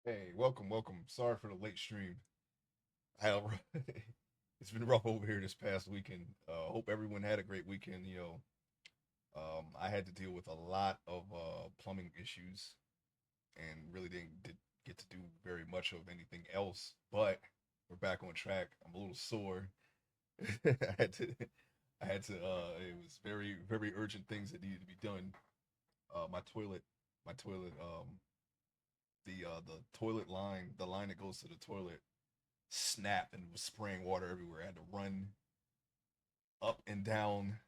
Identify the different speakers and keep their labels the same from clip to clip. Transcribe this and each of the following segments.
Speaker 1: Hey, welcome. Sorry for the late stream. I had it's been rough over here this past weekend. Hope everyone had a great weekend. I had to deal with a lot of plumbing issues and really didn't get to do very much of anything else. But we're back on track. I'm a little sore. I had to, I had to. It was very urgent things that needed to be done. My toilet, my toilet, the toilet line, the line that goes to the toilet snapped and was spraying water everywhere. I had to run up and down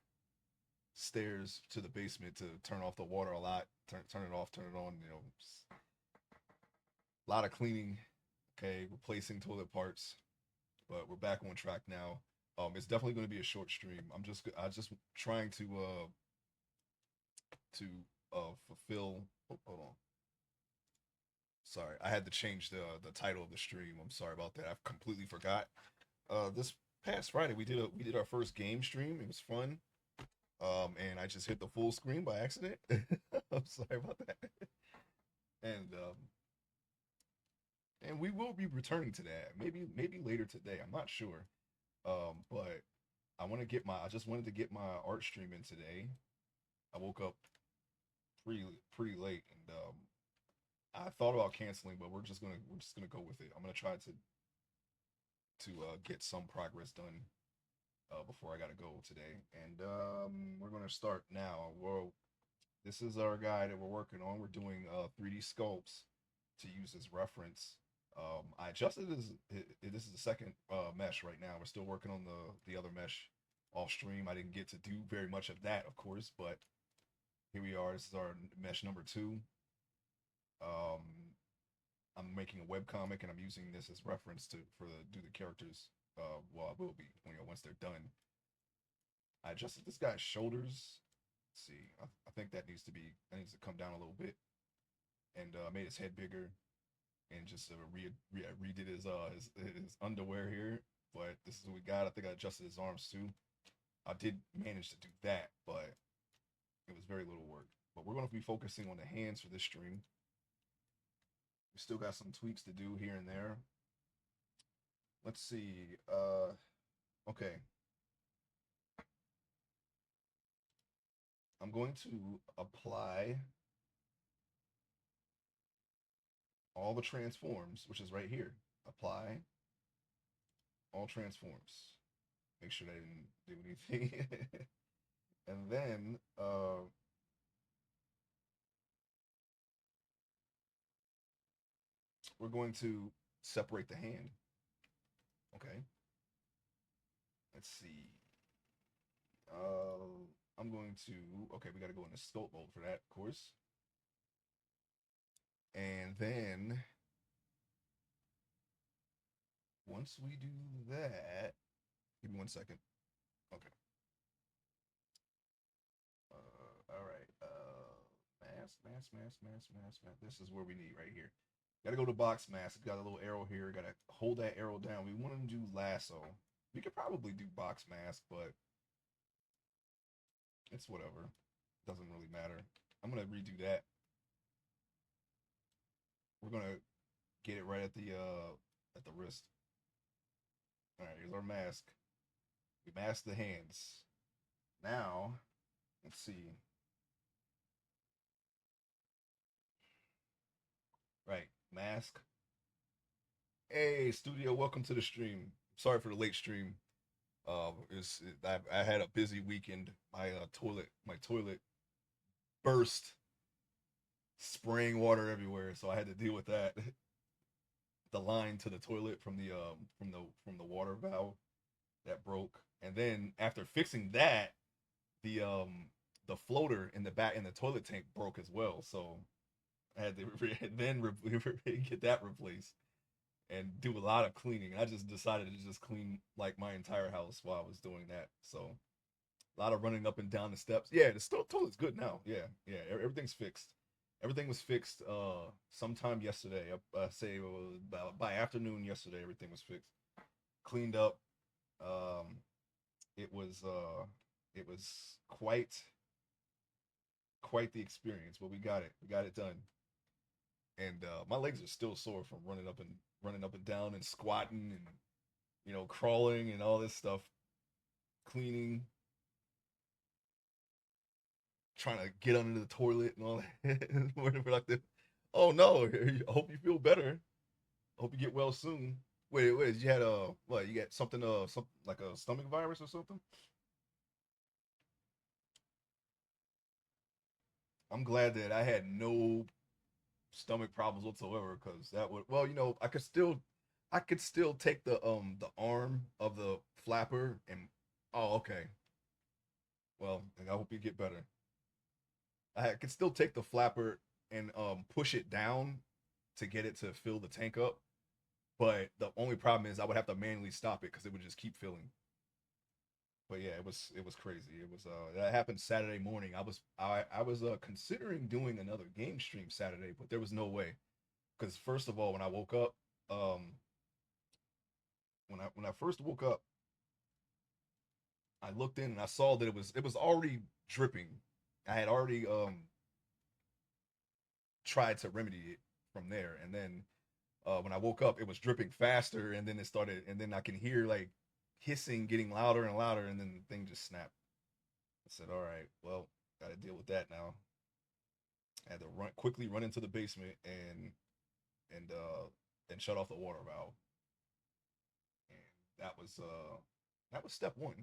Speaker 1: stairs to the basement to turn off the water a lot, turn it off, turn it on. A lot of cleaning. Okay, replacing toilet parts, but we're back on track now. It's definitely going to be a short stream. I just trying to fulfill. Oh, hold on. Sorry, I had to change the title of the stream. I'm sorry about that. I completely forgot. This past Friday we did our first game stream. It was fun. And I just hit the full screen by accident. I'm sorry about that. And and we will be returning to that. Maybe later today. I'm not sure. But I just wanted to get my art stream in today. I woke up pretty late and I thought about canceling, but we're just gonna go with it. I'm gonna try to get some progress done before I gotta go today. And we're gonna start now. This is our guy that we're working on. We're doing 3D sculpts to use as reference. I adjusted this is the second mesh right now. We're still working on the other mesh off stream. I didn't get to do very much of that, of course, but here we are. This is our mesh number two. Um, I'm making a web comic and I'm using this as reference to for the do the characters. Well, I will be once they're done. I adjusted this guy's shoulders. Let's see, I think that needs to come down a little bit, and made his head bigger, and just redid his underwear here. But this is what we got. I think I adjusted his arms too. I did manage to do that, but it was very little work. But we're going to be focusing on the hands for this stream. We still got some tweaks to do here and there. Let's see. Okay. I'm going to apply all the transforms, which is right here. Apply all transforms. Make sure they didn't do anything. And then we're going to separate the hand. Okay. Let's see. I'm going to. Okay, we got to go into sculpt mode for that, of course. And then once we do that, give me 1 second. Okay. All right. Mask. This is where we need right here. Got to go to box mask. It's got a little arrow here. Got to hold that arrow down. We want to do lasso. We could probably do box mask, but it's whatever. Doesn't really matter. I'm gonna redo that. We're gonna get it right at the wrist. All right, here's our mask. We mask the hands. Now, let's see. Right, mask. Hey, studio, welcome to the stream. Sorry for the late stream. I had a busy weekend. My toilet burst, spraying water everywhere, so I had to deal with that. The line to the toilet from the water valve that broke, and then after fixing that, the floater in the back in the toilet tank broke as well. So I had to get that replaced and do a lot of cleaning. I just decided to just clean like my entire house while I was doing that. So a lot of running up and down the steps. Yeah, the toilet's good now. Yeah, everything's fixed. Everything was fixed sometime yesterday. I say it was by afternoon yesterday. Everything was fixed, cleaned up. Um, it was quite the experience, but we got it. We got it done. and my legs are still sore from running up and down and squatting and crawling and all this stuff, cleaning, trying to get under the toilet and all that. More productive. Oh no! I hope you feel better. I hope you get well soon. Wait, you had what? You got something something like a stomach virus or something? I'm glad that I had no stomach problems whatsoever because that would I could still take the arm of the flapper and oh okay. Well, I hope you get better. I could still take the flapper and push it down to get it to fill the tank up. But the only problem is I would have to manually stop it because it would just keep filling. But yeah, it was crazy. It was that happened Saturday morning. I was considering doing another game stream Saturday, but there was no way. Because first of all, when I woke up, um, when I first woke up, I looked in and I saw that it was already dripping. I had already tried to remedy it from there, and then when I woke up, it was dripping faster, and then it started, and then I can hear like hissing getting louder and louder, and then the thing just snapped. I said, "All right, well, got to deal with that now." I had to run into the basement and shut off the water valve, and that was step one.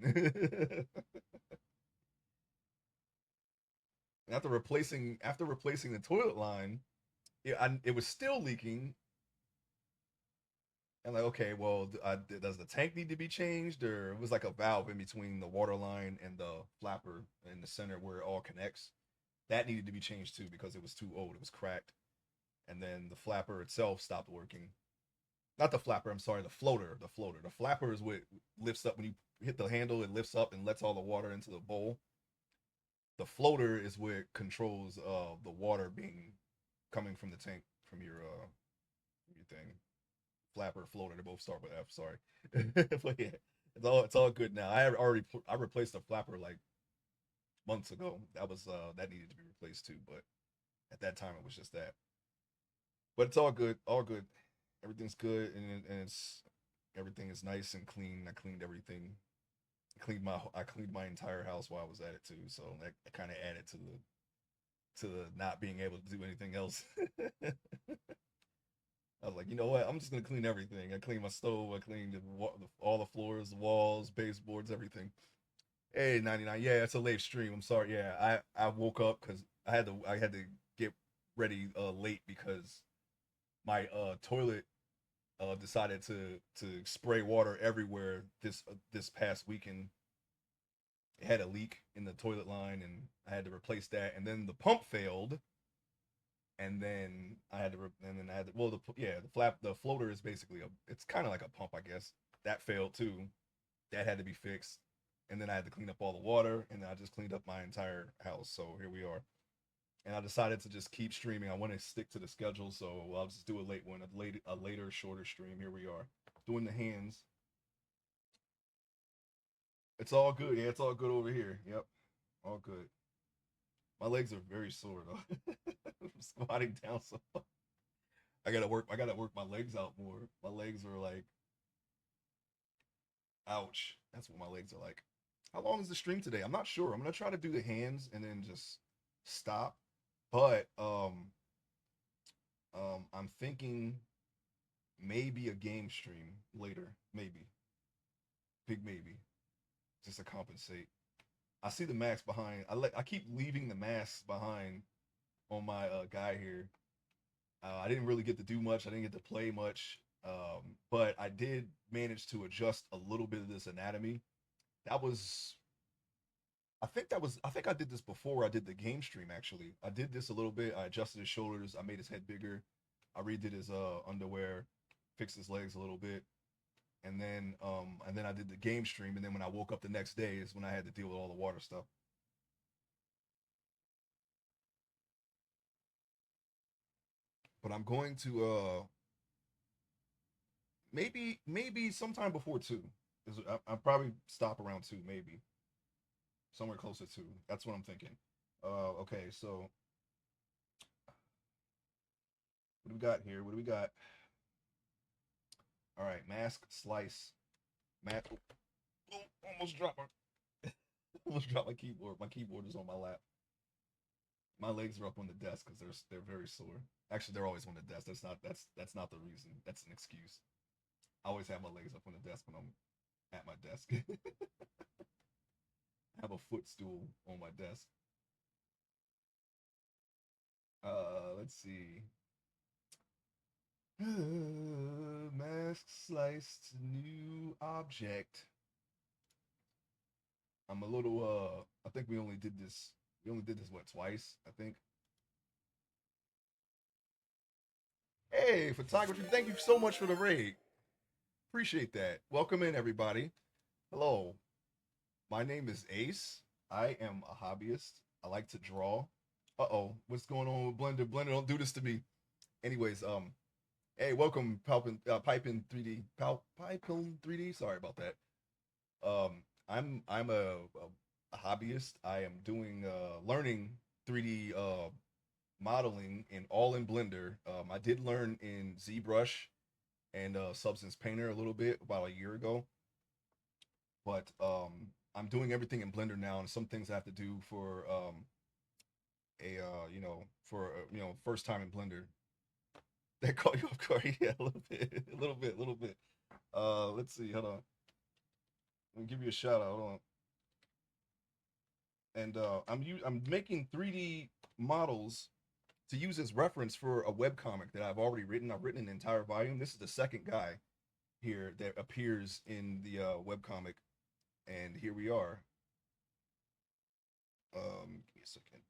Speaker 1: And after replacing the toilet line, it was still leaking. And like, okay, well, does the tank need to be changed, or it was like a valve in between the water line and the flapper in the center where it all connects? That needed to be changed too because it was too old. It was cracked, and then the flapper itself stopped working. Not the flapper. I'm sorry, the floater. The floater. The flapper is what lifts up when you hit the handle. It lifts up and lets all the water into the bowl. The floater is what controls the water being coming from the tank from your thing. Flapper, floater. They both start with F. Sorry, but yeah, it's all good now. I replaced the flapper like months ago. That needed to be replaced too, but at that time it was just that. But it's all good, all good. Everything's good, and everything is nice and clean. I cleaned everything. I cleaned my entire house while I was at it too. So that kind of added to the not being able to do anything else. I was like, you know what? I'm just gonna clean everything. I cleaned my stove. I cleaned all the floors, the walls, baseboards, everything. Hey, 99. Yeah, it's a late stream. I'm sorry. Yeah, I woke up because I had to get ready late because my toilet decided to spray water everywhere this past weekend. It had a leak in the toilet line, and I had to replace that. And then the pump failed, and then I had to, well, the floater is basically it's kind of like a pump, I guess. That failed too. That had to be fixed, and then I had to clean up all the water, and then I just cleaned up my entire house. So here we are. And I decided to just keep streaming. I want to stick to the schedule, so I'll just do a late one, a later, shorter stream. Here we are, doing the hands. It's all good. Yeah, it's all good over here. Yep, all good. My legs are very sore though. I'm squatting down so much. I gotta work my legs out more. My legs are like, ouch. That's what my legs are like. How long is the stream today? I'm not sure. I'm gonna try to do the hands and then just stop. But I'm thinking maybe a game stream later. Maybe. Big maybe. Just to compensate. I see the mask behind. I keep leaving the masks behind on my guy here. I didn't really get to do much. I didn't get to play much. But I did manage to adjust a little bit of this anatomy. That was I think I did this before I did the game stream actually. I did this a little bit. I adjusted his shoulders, I made his head bigger. I redid his underwear, fixed his legs a little bit. And then I did the game stream, and then when I woke up the next day is when I had to deal with all the water stuff. But I'm going to maybe sometime before 2. I'll probably stop around 2, maybe somewhere closer to. That's what I'm thinking. Okay, so What do we got here? What do we got? All right, mask slice. Mask. Oh, almost dropped my almost dropped my keyboard. My keyboard is on my lap. My legs are up on the desk because they're very sore. Actually, they're always on the desk. That's not the reason. That's an excuse. I always have my legs up on the desk when I'm at my desk. I have a footstool on my desk. Let's see. Mask sliced new object. I'm a little I think we only did this what twice, I think. Hey, photography, thank you so much for the raid. Appreciate that. Welcome in everybody. Hello. My name is Ace. I am a hobbyist. I like to draw. Uh-oh, what's going on with Blender? Blender, don't do this to me. Anyways, hey, welcome Piping 3D. Piping 3D. Sorry about that. I'm a hobbyist. I am doing learning 3D modeling in all in Blender. I did learn in ZBrush and Substance Painter a little bit about a year ago, but I'm doing everything in Blender now, and some things I have to do for a first time in Blender. That caught you off guard, yeah, a little bit, a little bit, a little bit. Let's see, hold on. Let me give you a shout out. Hold on. And I'm making 3D models to use as reference for a webcomic that I've already written. I've written an entire volume. This is the second guy here that appears in the webcomic, and here we are. Give me a second.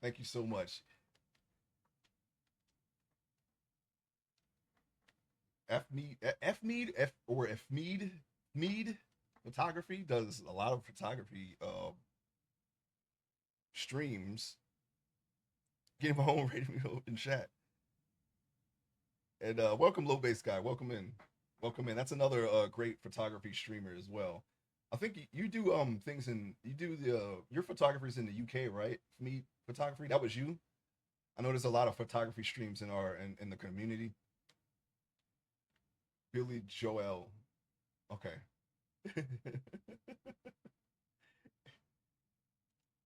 Speaker 1: Thank you so much. F Mead photography does a lot of photography streams. Get my own radio in chat. And welcome low base guy. Welcome in. Welcome in. That's another great photography streamer as well. I think you do things in you do the your photography's in the UK, right? Me photography. That was you. I know there's a lot of photography streams in our in the community. Billy Joel. Okay.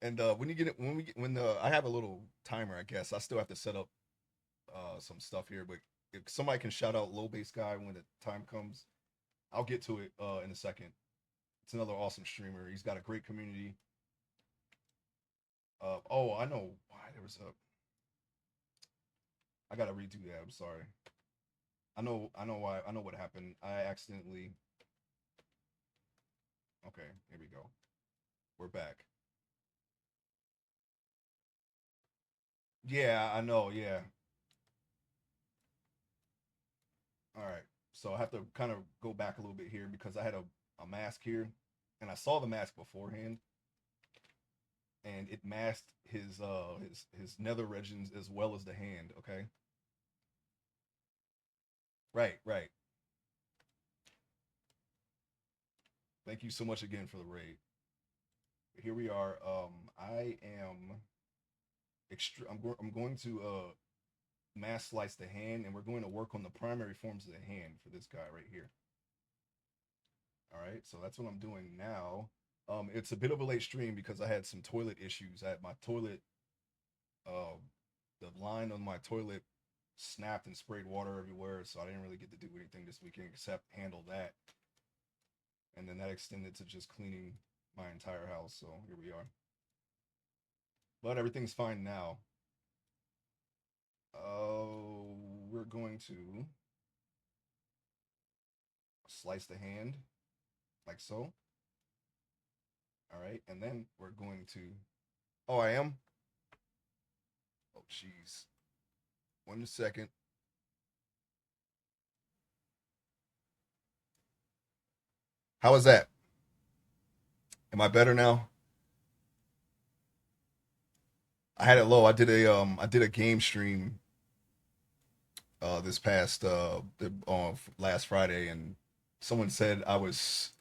Speaker 1: And when you get it, when we get, when I have a little timer, I guess I still have to set up some stuff here. But if somebody can shout out low base guy when the time comes, I'll get to it in a second. It's another awesome streamer. He's got a great community. Oh, I know why there was a. I gotta redo that. I'm sorry. I know why. I know what happened. I accidentally. Okay, here we go. We're back. Yeah, I know. Yeah. All right. So I have to kind of go back a little bit here because I had a mask here, and I saw the mask beforehand, and it masked his nether regions as well as the hand. Okay. Right. Right. Thank you so much again for the raid. Here we are. I am I'm going to mass slice the hand, and we're going to work on the primary forms of the hand for this guy right here. All right, so that's what I'm doing now. It's a bit of a late stream because I had some toilet issues. I had my toilet, uh, the line on my toilet snapped and sprayed water everywhere, so I didn't really get to do anything this weekend except handle that. And then that extended to just cleaning my entire house. So here we are. But everything's fine now. We're going to slice the hand like so. All right, and then we're going to. Oh, I am. Oh, jeez. 1 second. How is that? Am I better now? I had it low. I did a game stream this past on last Friday, and someone said I was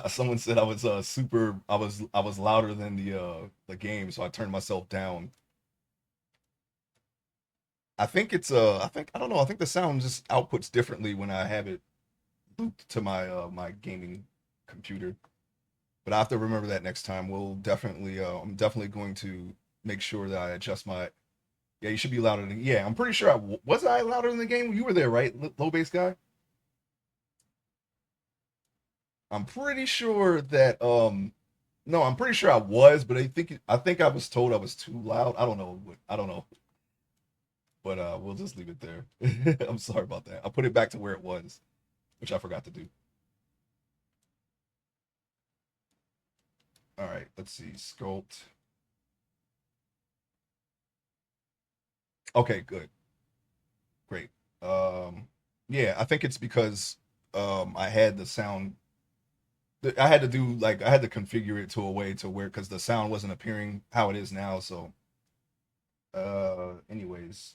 Speaker 1: someone said I was super I was louder than the game, so I turned myself down. I think it's I think I don't know, I think the sound just outputs differently when I have it looped to my my gaming computer. But I have to remember that next time. We'll definitely I'm definitely going to make sure that I adjust my. Yeah, you should be louder than. Yeah, I'm pretty sure was I louder in the game. You were there, right? Low bass guy. I'm pretty sure that no, I'm pretty sure I was, but I think I was told I was too loud. I don't know. I don't know. But we'll just leave it there. I'm sorry about that. I'll put it back to where it was, which I forgot to do. All right, let's see. Sculpt. Okay, good. Great. Yeah, I think it's because I had the sound I had to do like I had to configure it to a way to where because the sound wasn't appearing how it is now. So anyways,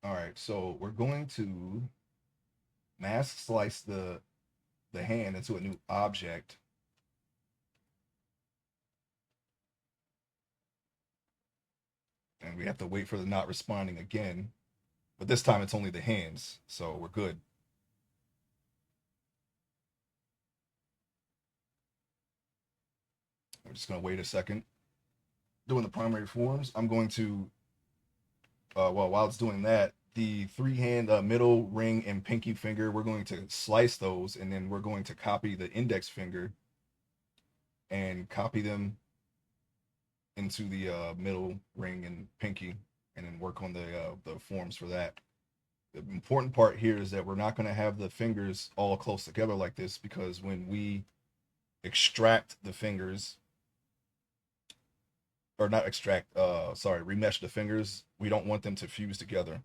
Speaker 1: all right. So we're going to mask slice the hand into a new object, and we have to wait for the not responding again. But this time it's only the hands, so we're good. We're just gonna wait a second. Doing the primary forms, I'm going to well while it's doing that, the three hand middle ring and pinky finger, we're going to slice those, and then we're going to copy the index finger and copy them into the middle ring and pinky, and then work on the forms for that. The important part here is that we're not going to have the fingers all close together like this because when we extract the fingers, or not extract, sorry, remesh the fingers, we don't want them to fuse together.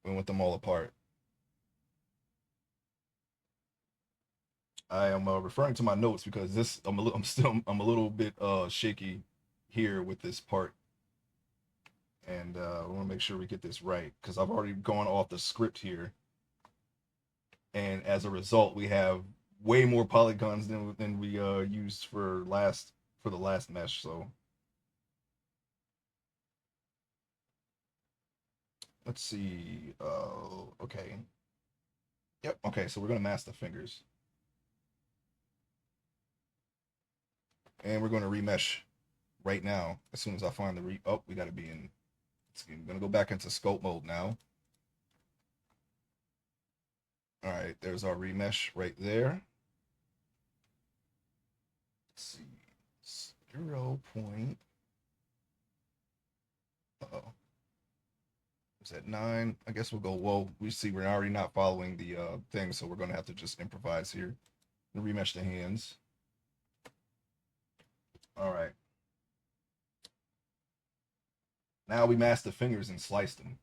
Speaker 1: We want them all apart. I am referring to my notes because this I'm a little bit shaky here with this part, and I want to make sure we get this right because I've already gone off the script here, and as a result, we have way more polygons than we used for the last mesh. So let's see. Okay. Yep. Okay. So we're gonna mask the fingers, and we're gonna remesh right now. As soon as I find the oh, we gotta be in. I'm gonna go back into scope mode now. All right. There's our remesh right there. Let's see. 0. Uh-oh. Is that 9? I guess we'll go. Whoa, we see we're already not following the thing, so we're gonna have to just improvise here and remesh the hands. All right. Now we mask the fingers and slice them.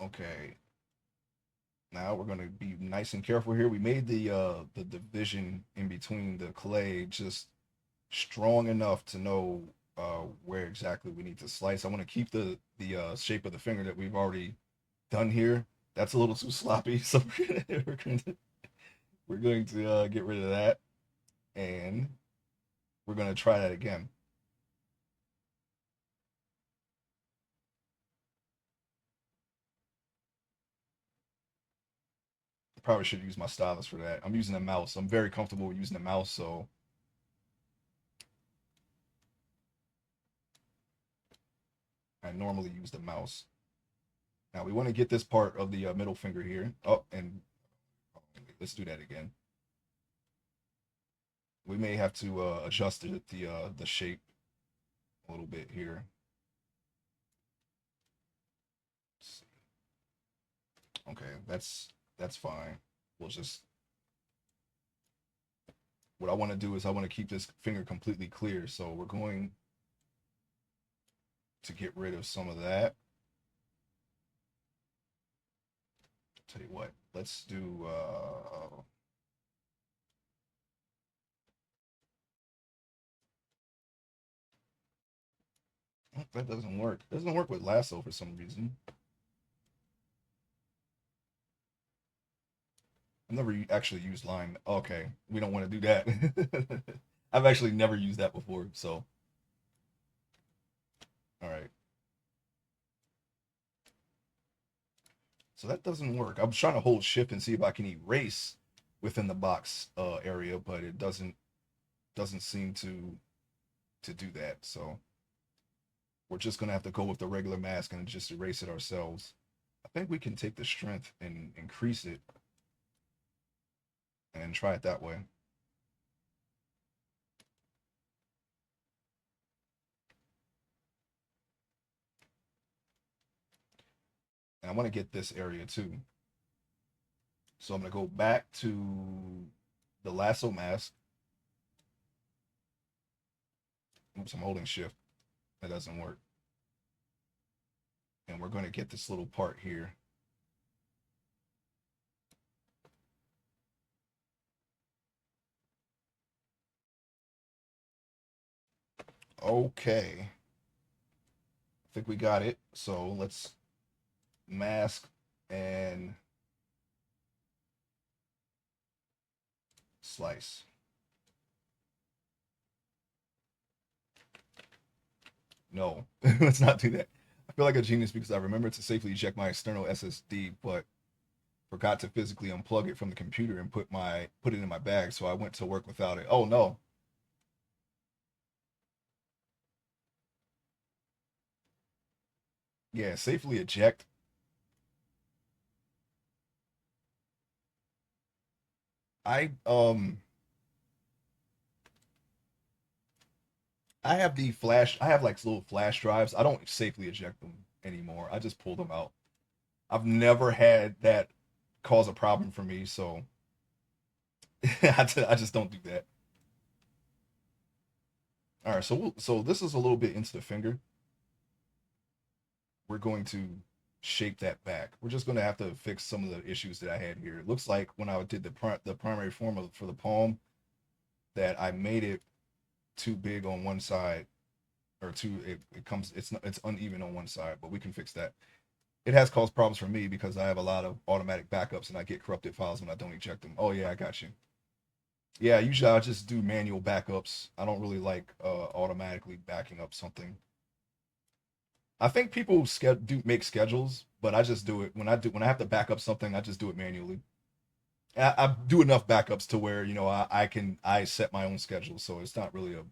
Speaker 1: Okay. Now we're gonna be nice and careful here. We made the division in between the clay just strong enough to know where exactly we need to slice. I want to keep the shape of the finger that we've already done here. That's a little too sloppy, so we're going to get rid of that, and we're going to try that again. Probably should use my stylus for that. I'm using a mouse. I'm very comfortable using a mouse, so I normally use the mouse. Now we want to get this part of the middle finger here. Oh, and let's do that again. We may have to adjust the shape a little bit here. Okay, that's fine. We'll just what I want to do is I want to keep this finger completely clear. So we're going to get rid of some of that Tell you what, let's do that doesn't work. It doesn't work with lasso for some reason. I've never actually used line. Okay, we don't want to do that. I've actually never used that before, so all right. So that doesn't work. I'm trying to hold shift and see if I can erase within the box area, but it doesn't seem to do that. So we're just gonna have to go with the regular mask and just erase it ourselves. I think we can take the strength and increase it and try it that way. And I want to get this area too. So I'm gonna go back to the lasso mask. Oops, I'm holding shift. That doesn't work. And we're going to get this little part here. Okay. I think we got it. So let's mask and slice. No, let's not do that. I feel like a genius because I remembered to safely eject my external SSD, but forgot to physically unplug it from the computer and put it in my bag. So I went to work without it. Oh no. Yeah, safely eject. I I have the flash. I have like little flash drives. I don't safely eject them anymore. I just pull them out. I've never had that cause a problem for me, so I just don't do that. All right, so this is a little bit into the finger. We're going to shape that back. We're just going to have to fix some of the issues that I had here. It looks like when I did the primary form for the palm that I made it too big on one side or too it comes it's uneven on one side, but we can fix that. It has caused problems for me because I have a lot of automatic backups and I get corrupted files when I don't eject them. Oh yeah, I got you. Yeah, usually I just do manual backups. I don't really like automatically backing up something. I think people do make schedules, but I just do it when I have to back up something. I just do it manually. I do enough backups to where I set my own schedule, so it's not really a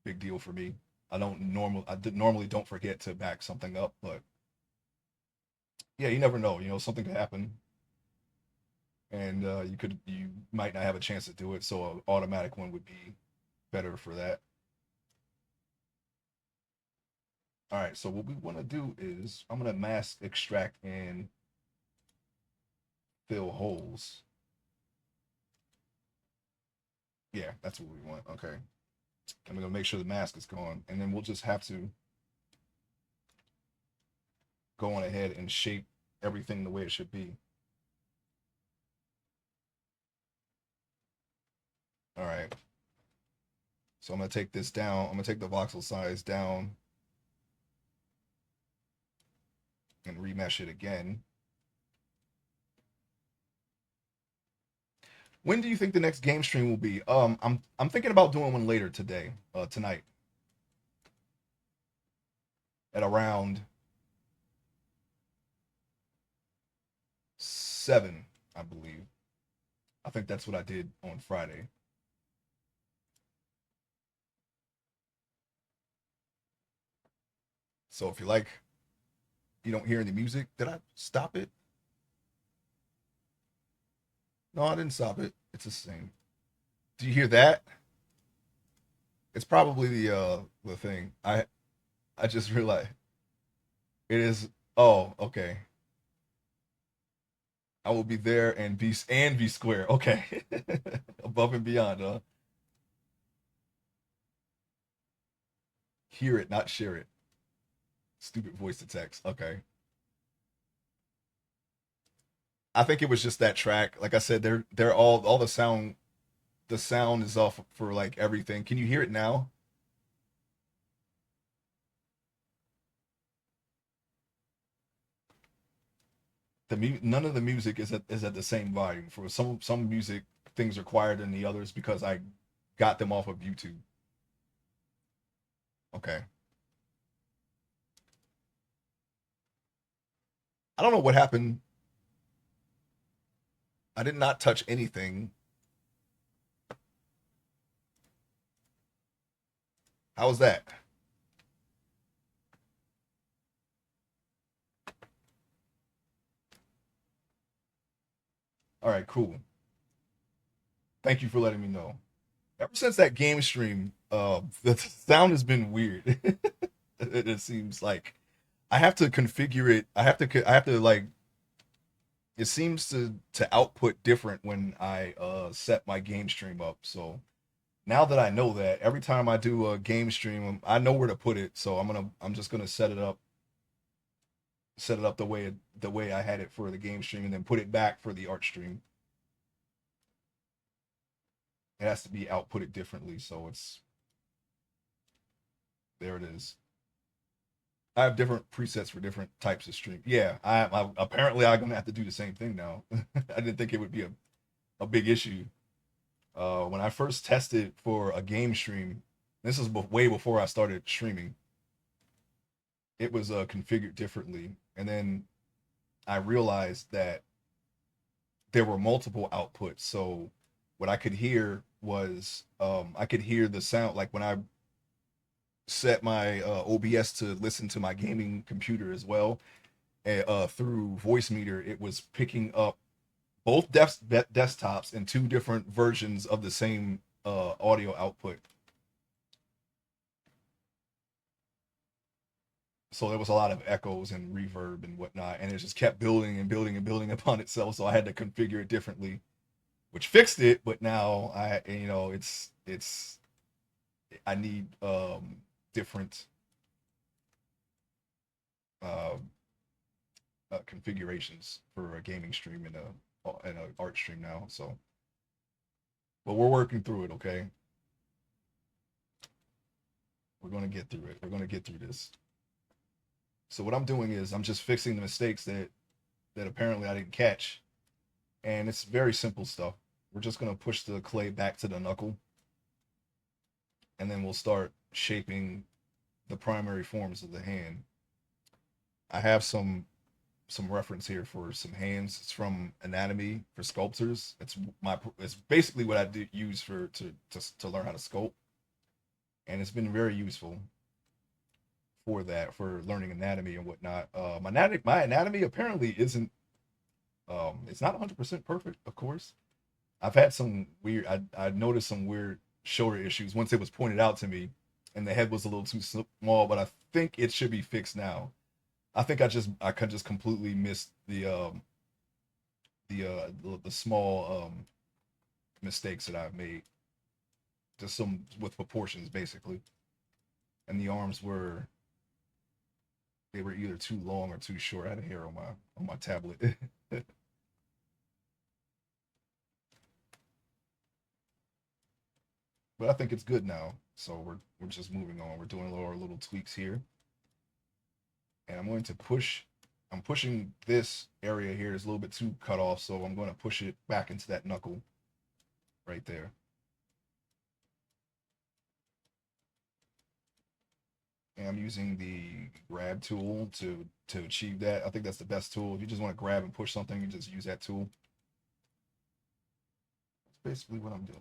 Speaker 1: big deal for me. Normally don't forget to back something up, but yeah, you never know. Something could happen, and you might not have a chance to do it. So an automatic one would be better for that. All right, so what we want to do is I'm gonna mask extract and fill holes. Yeah, that's what we want. Okay, I'm gonna make sure the mask is gone, and then we'll just have to go on ahead and shape everything the way it should be. All right, so I'm gonna take this down. I'm gonna take the voxel size down and remesh it again. When do you think the next game stream will be? I'm thinking about doing one later today, tonight, at around 7, I believe. I think that's what I did on Friday. So if you don't hear any music, did I stop it? No, I didn't stop it. It's the same. Do you hear that? It's probably the thing. I just realized it is. Oh, okay. I will be there and be square. Okay, above and beyond. Hear it, not share it. Stupid voice to text. Okay. I think it was just that track. Like I said, they're all the sound is off for like everything. Can you hear it now? None of the music is at the same volume. For some music things are quieter than the others because I got them off of YouTube. Okay. I don't know what happened. I did not touch anything. How was that? All right, cool. Thank you for letting me know. Ever since that game stream, the sound has been weird. It seems like I have to configure it. I have to like it seems to output different when I set my game stream up. So now that I know that, every time I do a game stream, I know where to put it. So I'm just gonna set it up the way I had it for the game stream, and then put it back for the art stream. It has to be outputted differently, so it's there. It is. I have different presets for different types of stream. Yeah, I apparently I'm gonna have to do the same thing now. I didn't think it would be a big issue. When I first tested for a game stream, this is way before I started streaming. It was configured differently, and then I realized that there were multiple outputs. So what I could hear was I could hear the sound like when I set my OBS to listen to my gaming computer as well through voice meter. It was picking up both desktops and two different versions of the same audio output. So there was a lot of echoes and reverb and whatnot, and it just kept building and building and building upon itself. So I had to configure it differently, which fixed it. But now it's I need different uh, configurations for a gaming stream and a art stream now. So, but we're working through it. Okay, we're gonna get through it. We're gonna get through this. So what I'm doing is I'm just fixing the mistakes that apparently I didn't catch, and it's very simple stuff. We're just gonna push the clay back to the knuckle, and then we'll start shaping the primary forms of the hand. I have some reference here for some hands. It's from Anatomy for Sculptors. It's basically what I did use for to learn how to sculpt, and it's been very useful for that for learning anatomy and whatnot. My anatomy apparently isn't it's not 100% perfect, of course. I've had some weird I noticed some weird shoulder issues once it was pointed out to me, and the head was a little too small, but I think it should be fixed now. I think I could just completely missed the small mistakes that I've made. Just some with proportions basically, and the arms were they were either too long or too short. I had a hair on my tablet. But I think it's good now. So we're just moving on. We're doing little tweaks here, and I'm going to push. I'm pushing this area here is a little bit too cut off, so I'm going to push it back into that knuckle right there. And I'm using the grab tool to achieve that. I think that's the best tool. If you just want to grab and push something, you just use that tool. That's basically what I'm doing.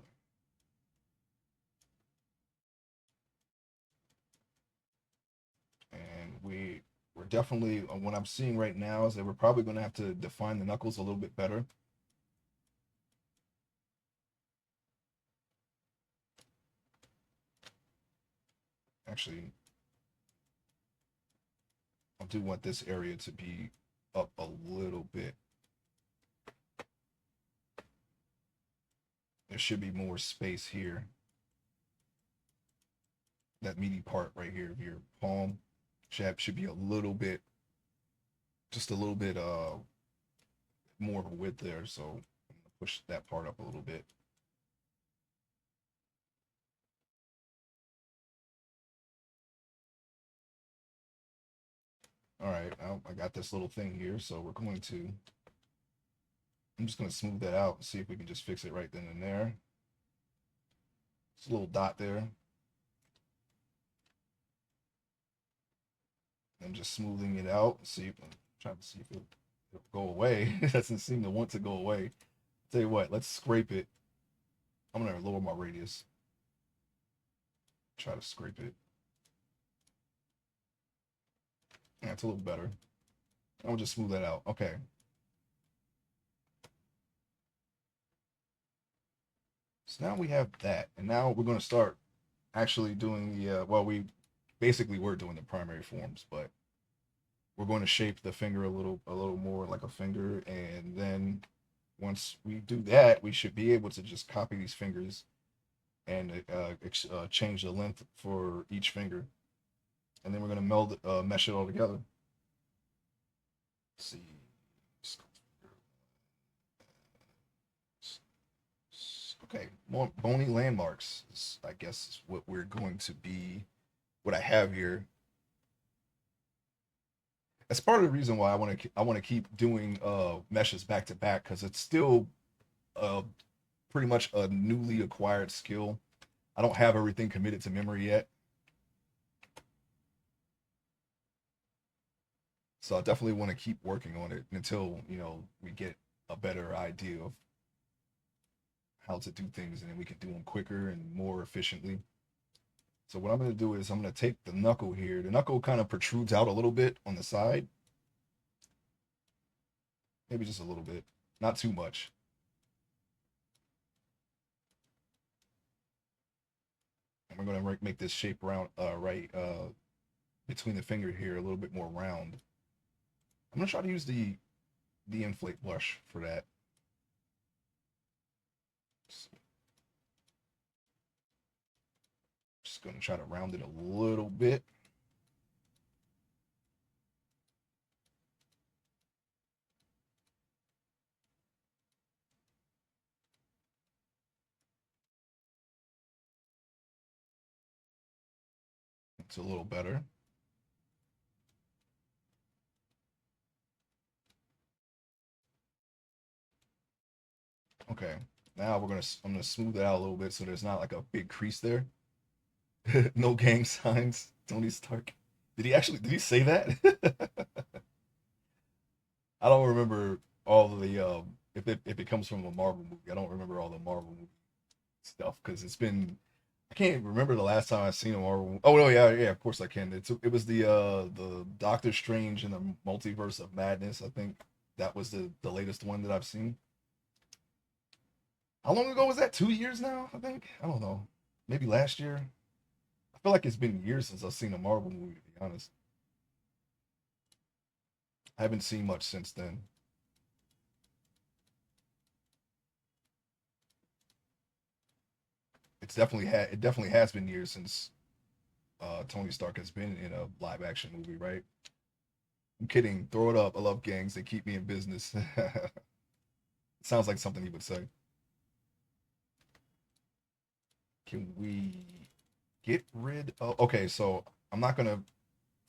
Speaker 1: And we're definitely what I'm seeing right now is that we're probably going to have to define the knuckles a little bit better. Actually, I do want this area to be up a little bit. There should be more space here. That meaty part right here of your palm should be a little bit, just a little bit more of a width there, so I'm gonna push that part up a little bit. All right, I got this little thing here, so we're going to, I'm just going to smooth that out and see if we can just fix it right then and there. It's a little dot there. And just smoothing it out. See, I'm trying to see if it'll go away. It doesn't seem to want to go away. Tell you what, let's scrape it. I'm going to lower my radius. Try to scrape it. That's a little better. I'll just smooth that out. Okay. So now we have that. And now we're going to start actually doing the, well, we basically were doing the primary forms, but we're going to shape the finger a little more like a finger. And then once we do that, we should be able to just copy these fingers and change the length for each finger. And then we're going to mesh it all together. Let's see. Okay, more bony landmarks, I guess, is what we're going to be, what I have here. That's part of the reason why I want to keep doing meshes back to back, because it's still uh pretty much a newly acquired skill. I don't have everything committed to memory yet. So I definitely want to keep working on it until, we get a better idea of how to do things, and then we can do them quicker and more efficiently. So what I'm going to do is I'm going to take the knuckle here. The knuckle kind of protrudes out a little bit on the side. Maybe just a little bit, not too much. And we're going to make this shape round, right between the finger here, a little bit more round. I'm going to try to use the inflate brush for that. Just going to try to round it a little bit. It's a little better. Okay, now I'm gonna smooth it out a little bit so there's not like a big crease there. No gang signs. Tony Stark. Did he say that? I don't remember all of the if it comes from a Marvel movie. I don't remember all the Marvel movie stuff because it's been, I can't remember the last time I've seen a Marvel movie. Oh no, yeah, of course I can. It was the Doctor Strange and the Multiverse of Madness. I think that was the latest one that I've seen. How long ago was that? 2 years now, I think. I don't know. Maybe last year. I feel like it's been years since I've seen a Marvel movie, to be honest. I haven't seen much since then. It definitely has been years since Tony Stark has been in a live action movie, right? I'm kidding. Throw it up. I love gangs. They keep me in business. It sounds like something he would say. Can we get rid of? Okay, so I'm not gonna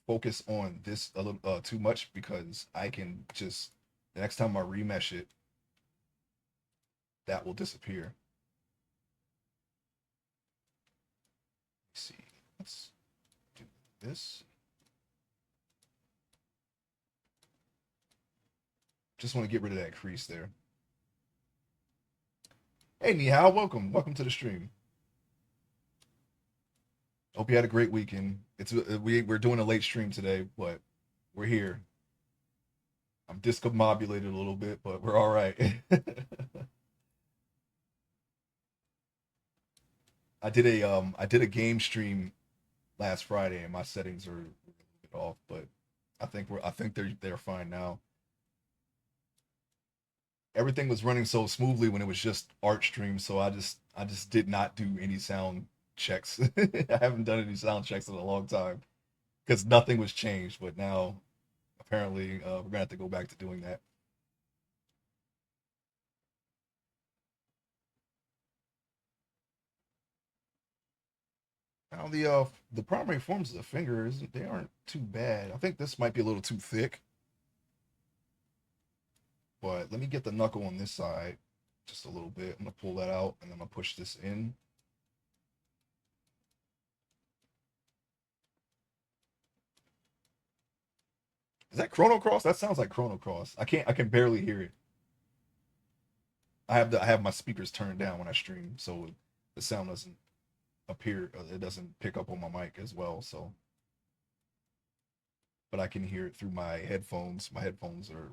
Speaker 1: focus on this a little too much because I can just, the next time I remesh it, that will disappear. Let's see. Let's do this. Just want to get rid of that crease there. Hey, Nihao, welcome to the stream. Hope you had a great weekend. We're doing a late stream today, but we're here. I'm discombobulated a little bit, but we're all right. I did a game stream last Friday, and my settings are a bit off, but I think they're fine now. Everything was running so smoothly when it was just art stream, so I just did not do any sound checks. I haven't done any sound checks in a long time because nothing was changed. But now apparently we're gonna have to go back to doing that. Now the primary forms of the fingers, they aren't too bad. I think this might be a little too thick, but let me get the knuckle on this side just a little bit. I'm gonna pull that out and then I'm gonna push this in. Is that Chrono Cross? That sounds like Chrono Cross. I can barely hear it. I have my speakers turned down when I stream, so the sound doesn't appear. It doesn't pick up on my mic as well. So, but I can hear it through my headphones. My headphones are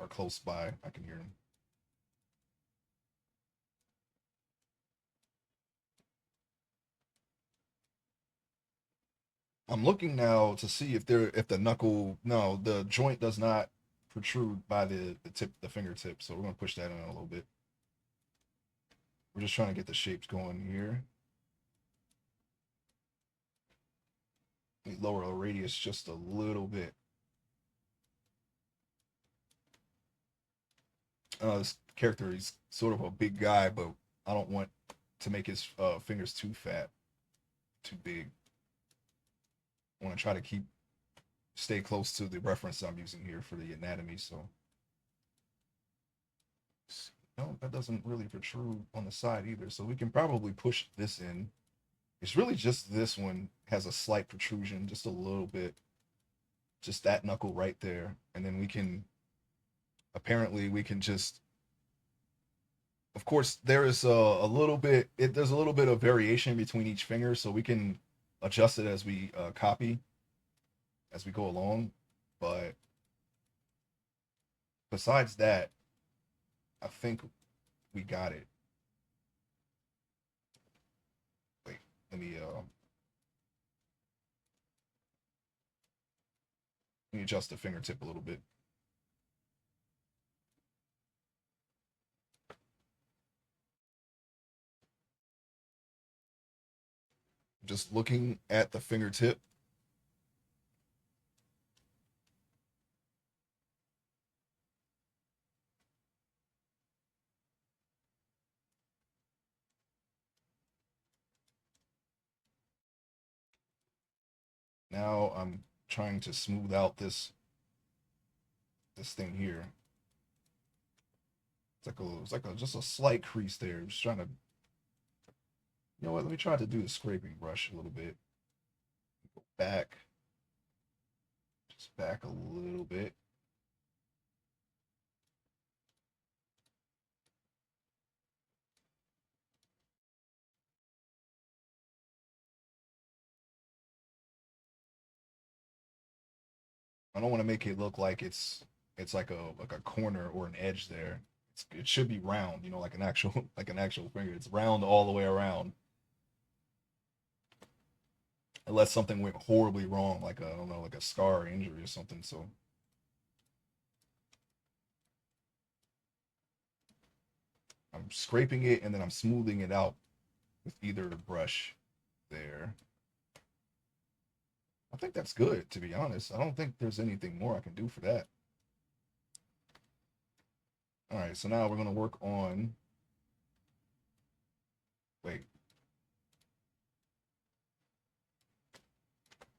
Speaker 1: close by. I can hear them. I'm looking now to see if the knuckle, no, the joint does not protrude by the fingertip. So we're gonna push that in a little bit. We're just trying to get the shapes going here. Let me lower the radius just a little bit. This character, he's sort of a big guy, but I don't want to make his fingers too fat, too big. I want to try to stay close to the reference I'm using here for the anatomy. So, no, that doesn't really protrude on the side either. So we can probably push this in. It's really just this one has a slight protrusion, just a little bit, just that knuckle right there, and then we can apparently we can just. Of course, there is a little bit. There's a little bit of variation between each finger, so we can adjust it as we copy as we go along. But besides that, I think we got it. Wait, let me adjust the fingertip a little bit. Just looking at the fingertip. Now I'm trying to smooth out this thing here. It's like just a slight crease there. Just trying to, you know what? Let me try to do the scraping brush a little bit. Go back, just back a little bit. I don't want to make it look like it's like a corner or an edge there. It should be round, you know, like an actual like an actual finger. It's round all the way around. Unless something went horribly wrong, like I don't know, like a scar or injury or something. So I'm scraping it and then I'm smoothing it out with either brush there. I think that's good, to be honest. I don't think there's anything more I can do for that. All right, so now we're going to work on. Wait.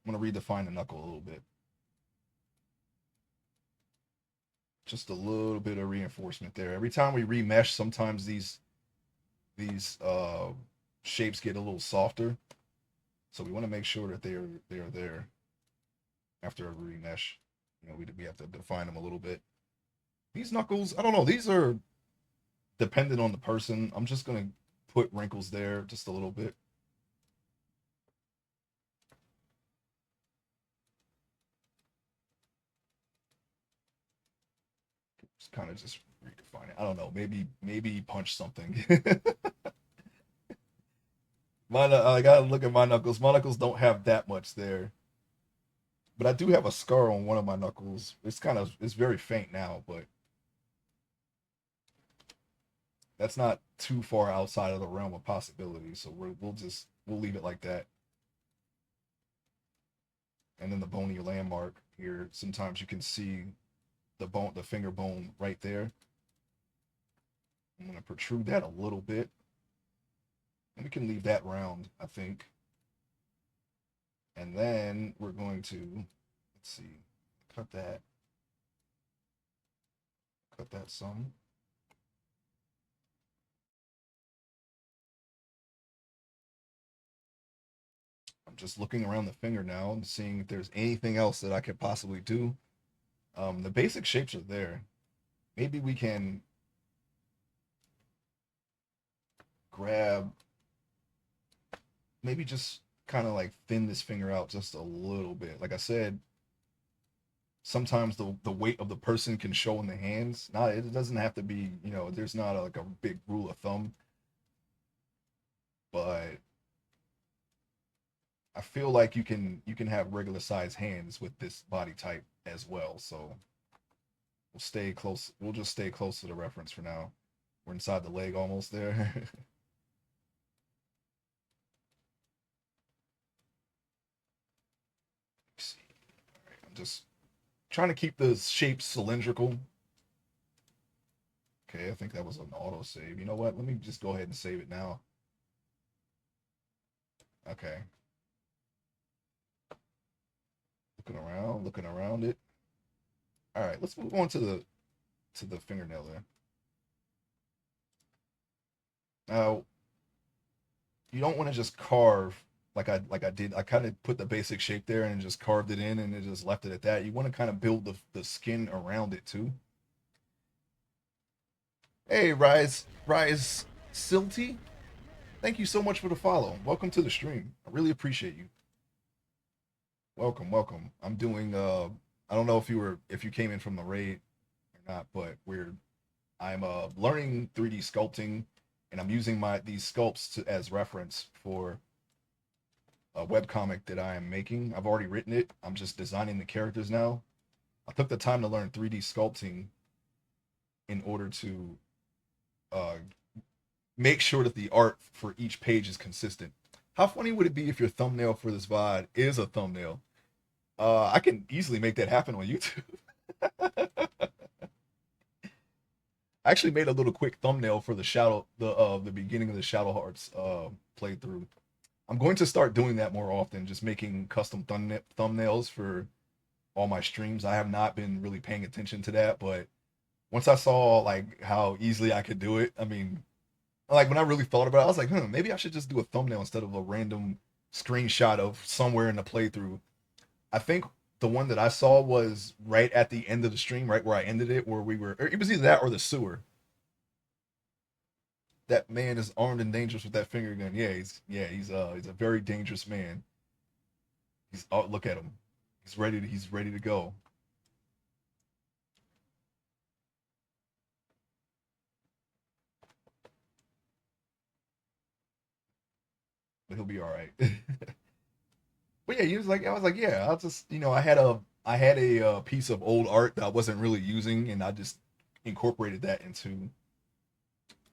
Speaker 1: I'm going to redefine the knuckle a little bit. Just a little bit of reinforcement there. Every time we remesh, sometimes these shapes get a little softer. So we want to make sure that they're there after a remesh. You know, we have to define them a little bit. These knuckles, I don't know. These are dependent on the person. I'm just gonna put wrinkles there just a little bit. Just kind of just redefine it. I don't know. Maybe punch something. I gotta look at my knuckles. My knuckles don't have that much there, but I do have a scar on one of my knuckles. It's very faint now, but that's not too far outside of the realm of possibility. So we'll leave it like that. And then the bony landmark here. Sometimes you can see the finger bone right there. I'm gonna protrude that a little bit. We can leave that round, I think. And then we're going to, let's see, cut that, some. I'm just looking around the finger now and seeing if there's anything else that I could possibly do. The basic shapes are there. Maybe we can grab, maybe just kind of like thin this finger out just a little bit. Like I said, sometimes the weight of the person can show in the hands. Not it doesn't have to be, there's not like a big rule of thumb, but I feel like you can have regular size hands with this body type as well. So we'll stay close. We'll just stay close to the reference for now. We're inside the leg almost there. See. All right, I'm just trying to keep the shape cylindrical. Okay, I think that was an auto save. You know what? Let me just go ahead and save it now. Okay. Looking around it. All right, let's move on to the fingernail there. Now, you don't want to just carve like I did. I kind of put the basic shape there and just carved it in and it just left it at that. You want to kind of build the skin around it too. Hey, Rise Silty, thank you so much for the follow. Welcome to the stream. I really appreciate you. Welcome, welcome. I'm doing I don't know if you came in from the raid or not, but I'm learning 3D sculpting and I'm using these sculpts as reference for a webcomic that I am making. I've already written it. I'm just designing the characters now. I took the time to learn 3D sculpting in order to uh, make sure that the art for each page is consistent. How funny would it be if your thumbnail for this VOD is a thumbnail? I can easily make that happen on YouTube. I actually made a little quick thumbnail for the beginning of the Shadow Hearts playthrough. I'm going to start doing that more often, just making custom thumbnails for all my streams. I have not been really paying attention to that, but once I saw like how easily I could do it, I mean, like when I really thought about it, I was like, maybe I should just do a thumbnail instead of a random screenshot of somewhere in the playthrough. I think the one that I saw was right at the end of the stream, right where I ended it, where it was either that or the sewer. That man is armed and dangerous with that finger gun. He's a very dangerous man. Look at him. He's ready to go. But he'll be all right. But yeah, I was like, yeah, I'll just, I had a piece of old art that I wasn't really using, and I just incorporated that into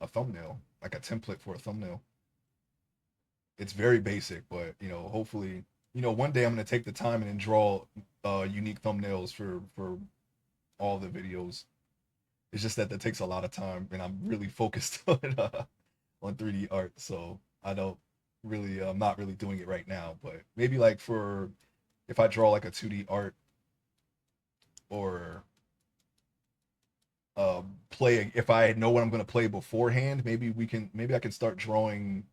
Speaker 1: a thumbnail, like a template for a thumbnail. It's very basic, but hopefully, one day I'm gonna take the time and then draw unique thumbnails for all the videos. It's just that takes a lot of time, and I'm really focused on 3D art, so I don't really, I'm not really doing it right now. But maybe like for if I draw like a 2D art or play, if I know what I'm gonna play beforehand, maybe I can start drawing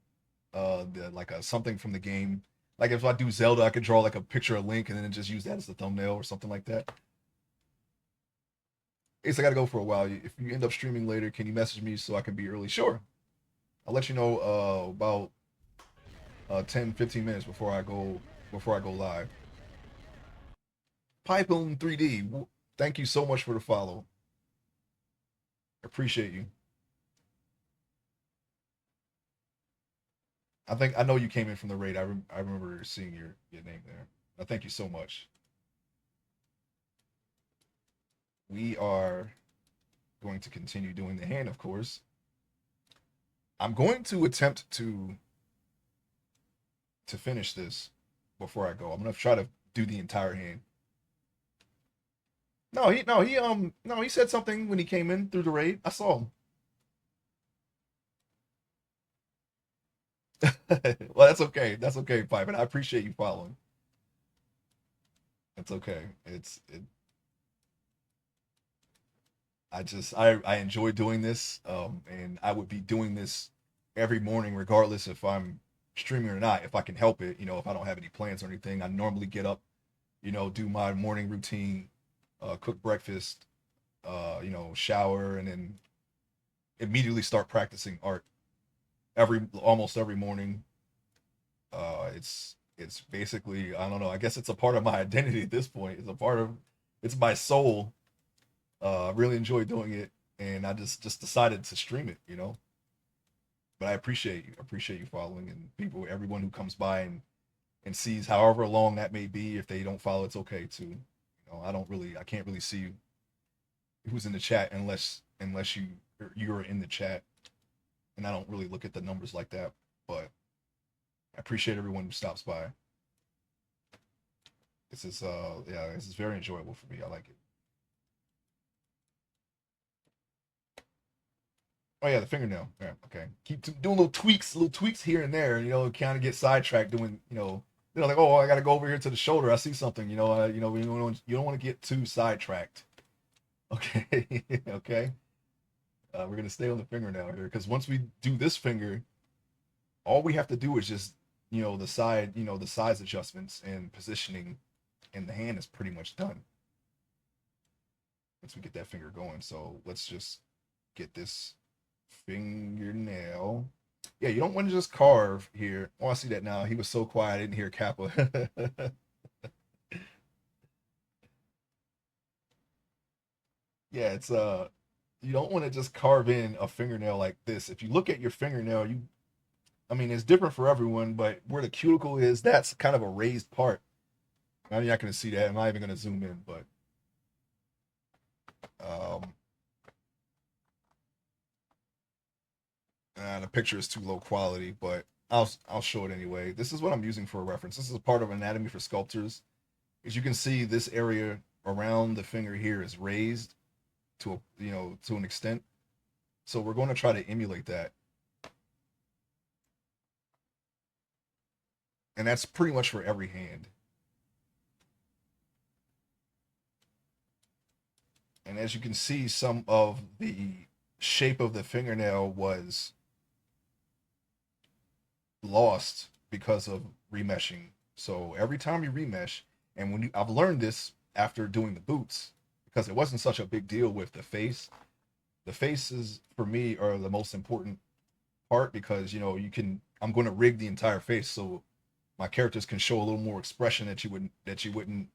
Speaker 1: like a something from the game. Like if I do Zelda, I could draw like a picture of Link and then just use that as the thumbnail or something like that. Ace, I gotta go for a while. If you end up streaming later, can you message me so I can be early? Sure. I'll let you know about 10, 15 minutes before I go live. Pipeon 3D, thank you so much for the follow. Appreciate you. I know you came in from the raid. I remember seeing your name there. Thank you so much. We are going to continue doing the hand, of course. I'm going to attempt to finish this before I go. I'm gonna try to do the entire hand. No, he said something when he came in through the raid. I saw him. Well, that's okay. That's okay, Pipe, and I appreciate you following. It's okay. I enjoy doing this, and I would be doing this every morning, regardless if I'm streaming or not. If I can help it, if I don't have any plans or anything, I normally get up, do my morning routine, cook breakfast, shower, and then immediately start practicing art almost every morning. It's basically, I don't know. I guess it's a part of my identity at this point. It's my soul. I really enjoy doing it, and I just decided to stream it. But I appreciate you following, and everyone who comes by and sees however long that may be. If they don't follow, it's okay too. I can't really see who's in the chat unless you're in the chat, and I don't really look at the numbers like that. But I appreciate everyone who stops by. This is very enjoyable for me. I like it. Oh yeah, the fingernail. Yeah, okay. Keep doing little tweaks here and there. Kind of get sidetracked doing. Like, oh, I got to go over here to the shoulder. I see something. You don't want to get too sidetracked. Okay, okay. We're gonna stay on the fingernail here because once we do this finger, all we have to do is just the size adjustments and positioning, and the hand is pretty much done once we get that finger going. So let's just get this fingernail. Yeah, you don't want to just carve here. Oh, I see that now. He was so quiet, I didn't hear Kappa. Yeah, it's you don't want to just carve in a fingernail like this. If you look at your fingernail, I mean, it's different for everyone, but where the cuticle is, that's kind of a raised part. I'm not going to see that. I'm not even going to zoom in, but um, the picture is too low quality, but I'll show it anyway. This is what I'm using for a reference. This is a part of anatomy for sculptors. As you can see, this area around the finger here is raised to an extent. So we're going to try to emulate that, and that's pretty much for every hand. And as you can see, some of the shape of the fingernail was lost because of remeshing. So every time you remesh, and I've learned this after doing the boots, because it wasn't such a big deal with the face. The faces for me are the most important part because I'm going to rig the entire face so my characters can show a little more expression that you wouldn't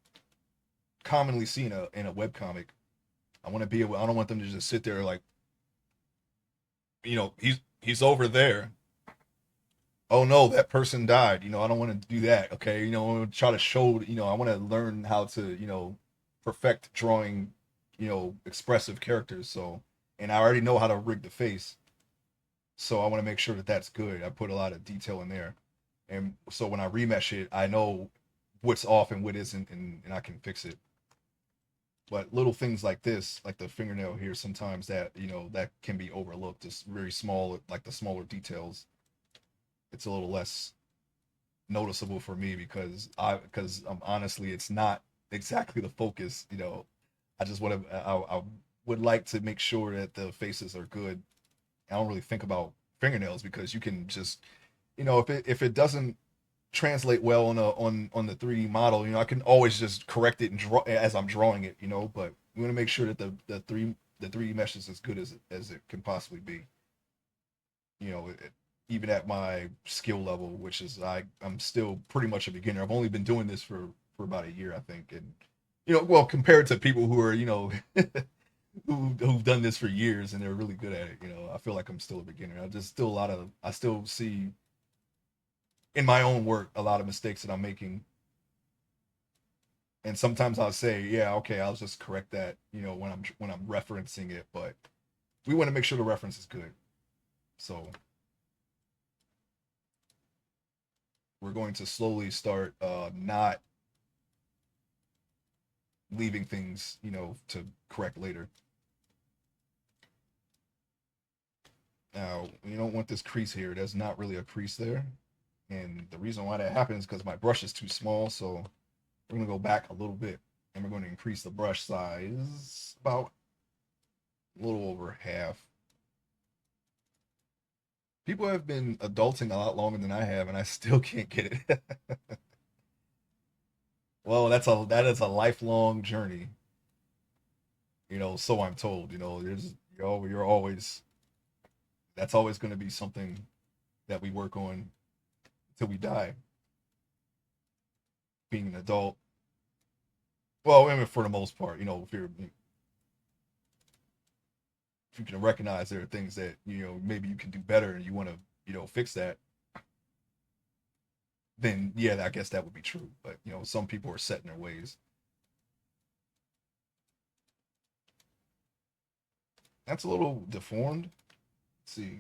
Speaker 1: commonly see in a web comic. I don't want them to just sit there like, he's over there. Oh no, that person died. I don't want to do that. Okay, I want to try to show. I want to learn how to perfect drawing, expressive characters. So, and I already know how to rig the face. So I want to make sure that that's good. I put a lot of detail in there, and so when I remesh it, I know what's off and what isn't, and I can fix it. But little things like this, like the fingernail here, sometimes that can be overlooked. It's very small, like the smaller details. It's a little less noticeable for me because honestly, it's not exactly the focus. I just want to. I would like to make sure that the faces are good. I don't really think about fingernails because you can just, if it doesn't translate well on the 3D model, I can always just correct it and draw as I'm drawing it, but we want to make sure that the 3D mesh is as good as it can possibly be. Even at my skill level, which is I'm still pretty much a beginner. I've only been doing this for about a year, I think, and well, compared to people who are who've done this for years and they're really good at it, I feel like I'm still a beginner. I still see in my own work a lot of mistakes that I'm making, and sometimes I'll say, yeah, okay, I'll just correct that, when I'm referencing it, but we want to make sure the reference is good. So we're going to slowly start not leaving things, to correct later. Now, you don't want this crease here. There's not really a crease there. And the reason why that happens is because my brush is too small. So we're going to go back a little bit and we're going to increase the brush size about a little over half. People have been adulting a lot longer than I have, and I still can't get it. Well, that is a lifelong journey, so I'm told. You're always that's always going to be something that we work on till we die. Being an adult, well, I mean, for the most part, if you can recognize there are things that maybe you can do better and you want to fix that, then yeah, I guess that would be true. But some people are set in their ways. That's a little deformed. Let's see,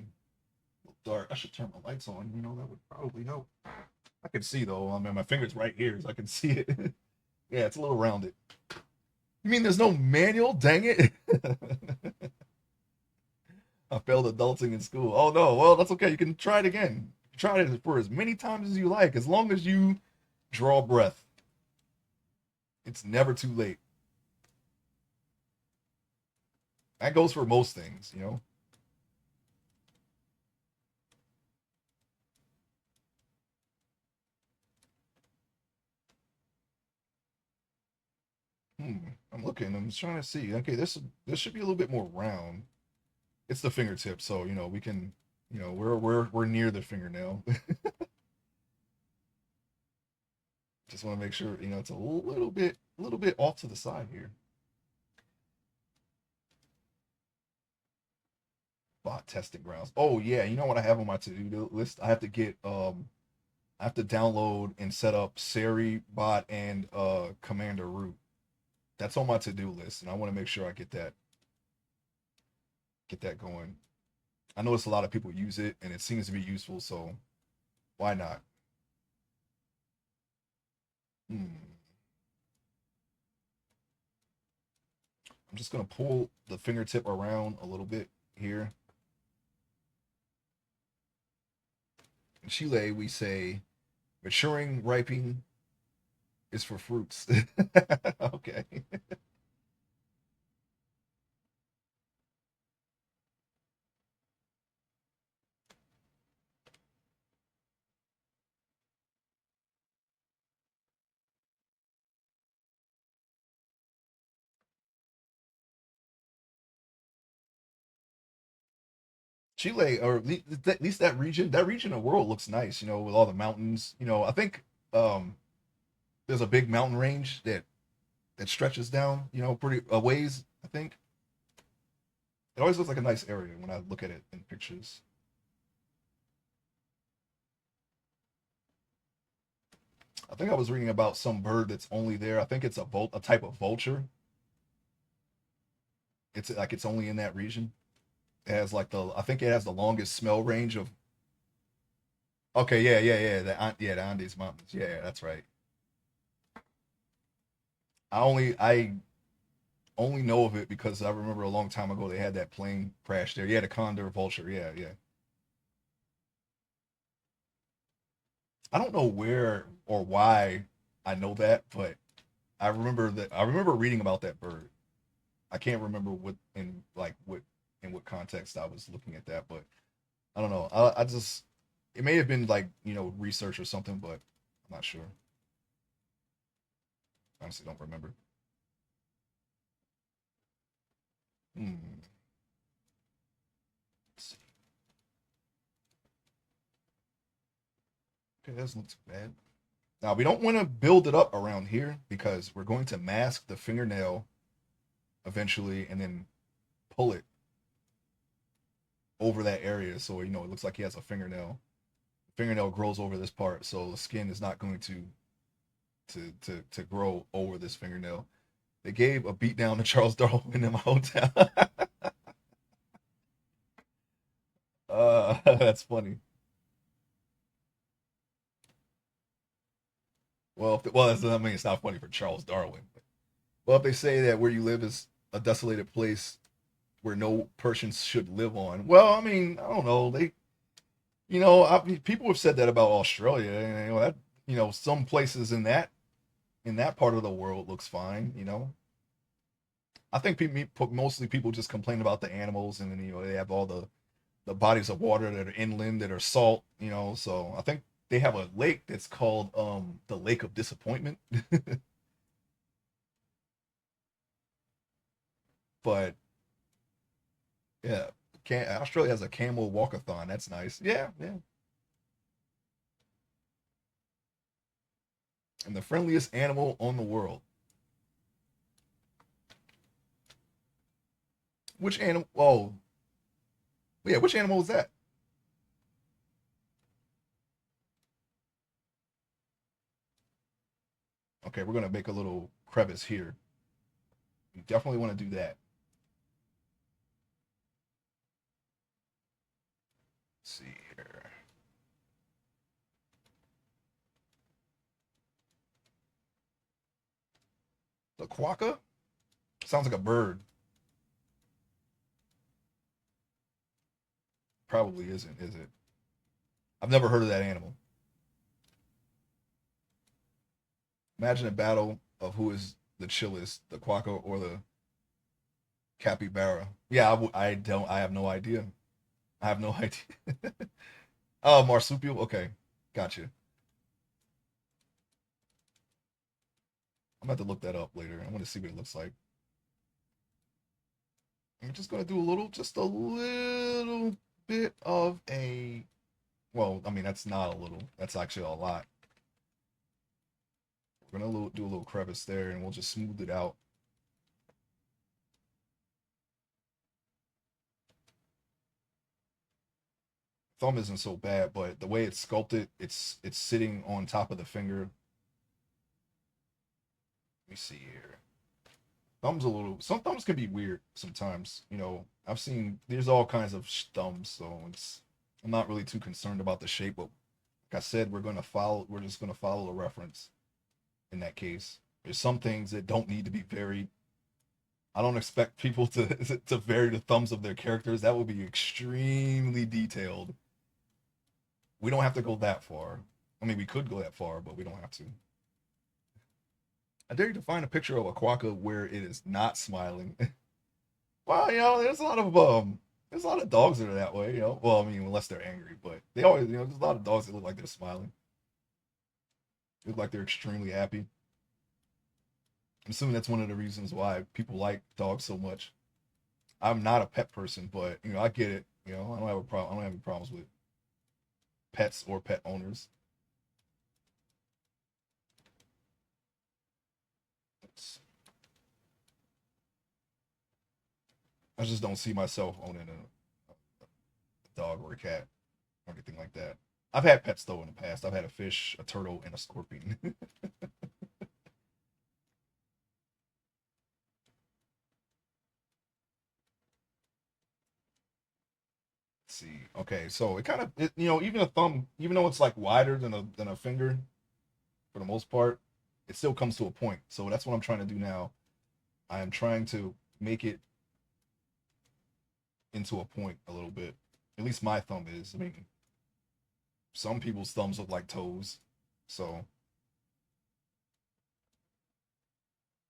Speaker 1: dark. I should turn my lights on. That would probably help. I can see though. I mean, my finger's right here, so I can see it. Yeah, it's a little rounded. You mean there's no manual? Dang it! I failed adulting in school. Oh no. Well, that's okay. You can try it again. Try it for as many times as you like, as long as you draw breath. It's never too late. That goes for most things. Hmm. I'm looking. I'm just trying to see. Okay, this should be a little bit more round. It's the fingertip, so we can. We're near the fingernail. Just want to make sure it's a little bit off to the side here. Bot testing grounds. Oh yeah, you know what I have on my to-do list? I have to download and set up Seri bot and Commander root. That's on my to-do list, and I want to make sure I get that going. I notice a lot of people use it, and it seems to be useful, so why not? Hmm. I'm just gonna pull the fingertip around a little bit here. In Chile, we say maturing, ripening is for fruits. Okay. Chile, or at least that region of the world looks nice, with all the mountains. I think there's a big mountain range that stretches down, pretty a ways, I think. It always looks like a nice area when I look at it in pictures. I think I was reading about some bird that's only there. I think it's a type of vulture. It's like it's only in that region. It has like I think it has the longest smell range of. Okay, yeah, yeah, yeah, the Andes Mountains. Yeah, yeah, that's right. I only know of it because I remember a long time ago they had that plane crash there. Yeah, the condor vulture. Yeah, yeah. I don't know where or why I know that, but I remember reading about that bird. I can't remember what context I was looking at that, but I don't know. I just it may have been like research or something, but I'm not sure. Honestly, don't remember. Hmm. Let's see. Okay, that doesn't look too bad. Now we don't want to build it up around here because we're going to mask the fingernail eventually, and then pull it over that area so it looks like he has a fingernail. Fingernail grows over this part, so the skin is not going to grow over this fingernail. They gave a beat down to Charles Darwin in my hometown. That's funny. I mean, it's not funny for Charles Darwin. But, well, if they say that where you live is a desolated place, where no person should live on. Well, I mean, I don't know. You know, people have said that about Australia, and you know that, you know, some places in that part of the world looks fine. You know, I think mostly people just complain about the animals, and then you know they have all the bodies of water that are inland that are salt. You know, so I think they have a lake that's called the Lake of Disappointment. But yeah, Australia has a camel walkathon. That's nice. Yeah, yeah. And the friendliest animal on the world. Which animal? Oh, yeah. Which animal is that? Okay, we're gonna make a little crevice here. You definitely want to do that. Let's see here. The quokka sounds like a bird. Probably isn't, is it? I've never heard of that animal. Imagine a battle of who is the chillest, the quokka or the capybara. Yeah, I don't. I have no idea. I have no idea. Oh, marsupial. Okay, gotcha. I'm about to look that up later. I want to see what it looks like. I'm just gonna do just a little bit of a. Well, I mean that's not a little. That's actually a lot. We're gonna do a little crevice there, and we'll just smooth it out. Thumb isn't so bad, but the way it's sculpted, it's sitting on top of the finger. Let me see here. Thumbs a little. Some thumbs can be weird sometimes. You know, I've seen there's all kinds of thumbs, so it's. I'm not really too concerned about the shape, but like I said, we're gonna follow. We're just gonna follow the reference in that case. There's some things that don't need to be varied. I don't expect people to to vary the thumbs of their characters. That would be extremely detailed. We don't have to go that far. I mean, we could go that far, but we don't have to. I dare you to find a picture of a quokka where it is not smiling. Well, you know, there's a lot of dogs that are that way. You know, well, I mean, unless they're angry, but they always, you know, there's a lot of dogs that look like they're smiling. They look like they're extremely happy. I'm assuming that's one of the reasons why people like dogs so much. I'm not a pet person, but you know, I get it. You know, I don't have a problem. I don't have any problems with pets or pet owners. It's, I just don't see myself owning a dog or a cat or anything like that. I've had pets though in the past. I've had a fish, a turtle, and a scorpion. See, okay, so it kind of, you know, even a thumb, even though it's like wider than a finger for the most part, it still comes to a point. So that's what I'm trying to do now. I am trying to make it into a point a little bit. At least my thumb is. I mean, some people's thumbs look like toes. So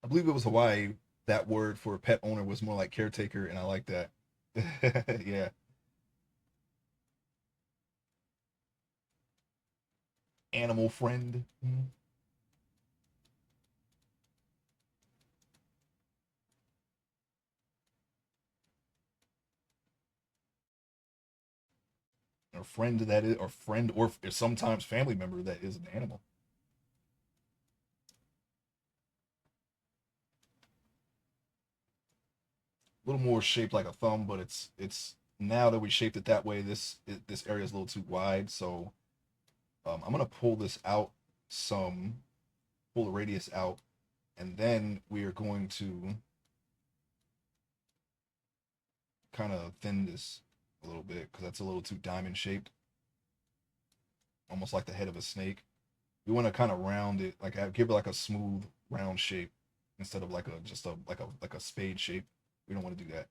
Speaker 1: I believe it was Hawaii. That word for a pet owner was more like caretaker, and I like that. Yeah, animal friend. Or friend that is, or friend, or sometimes family member that is an animal. A little more shaped like a thumb, but it's now that we shaped it that way, this area is a little too wide. So I'm gonna pull this out some, pull the radius out, and then we are going to kind of thin this a little bit because that's a little too diamond shaped, almost like the head of a snake. We want to kind of round it, like give it like a smooth round shape instead of like a just a like a spade shape. We don't want to do that.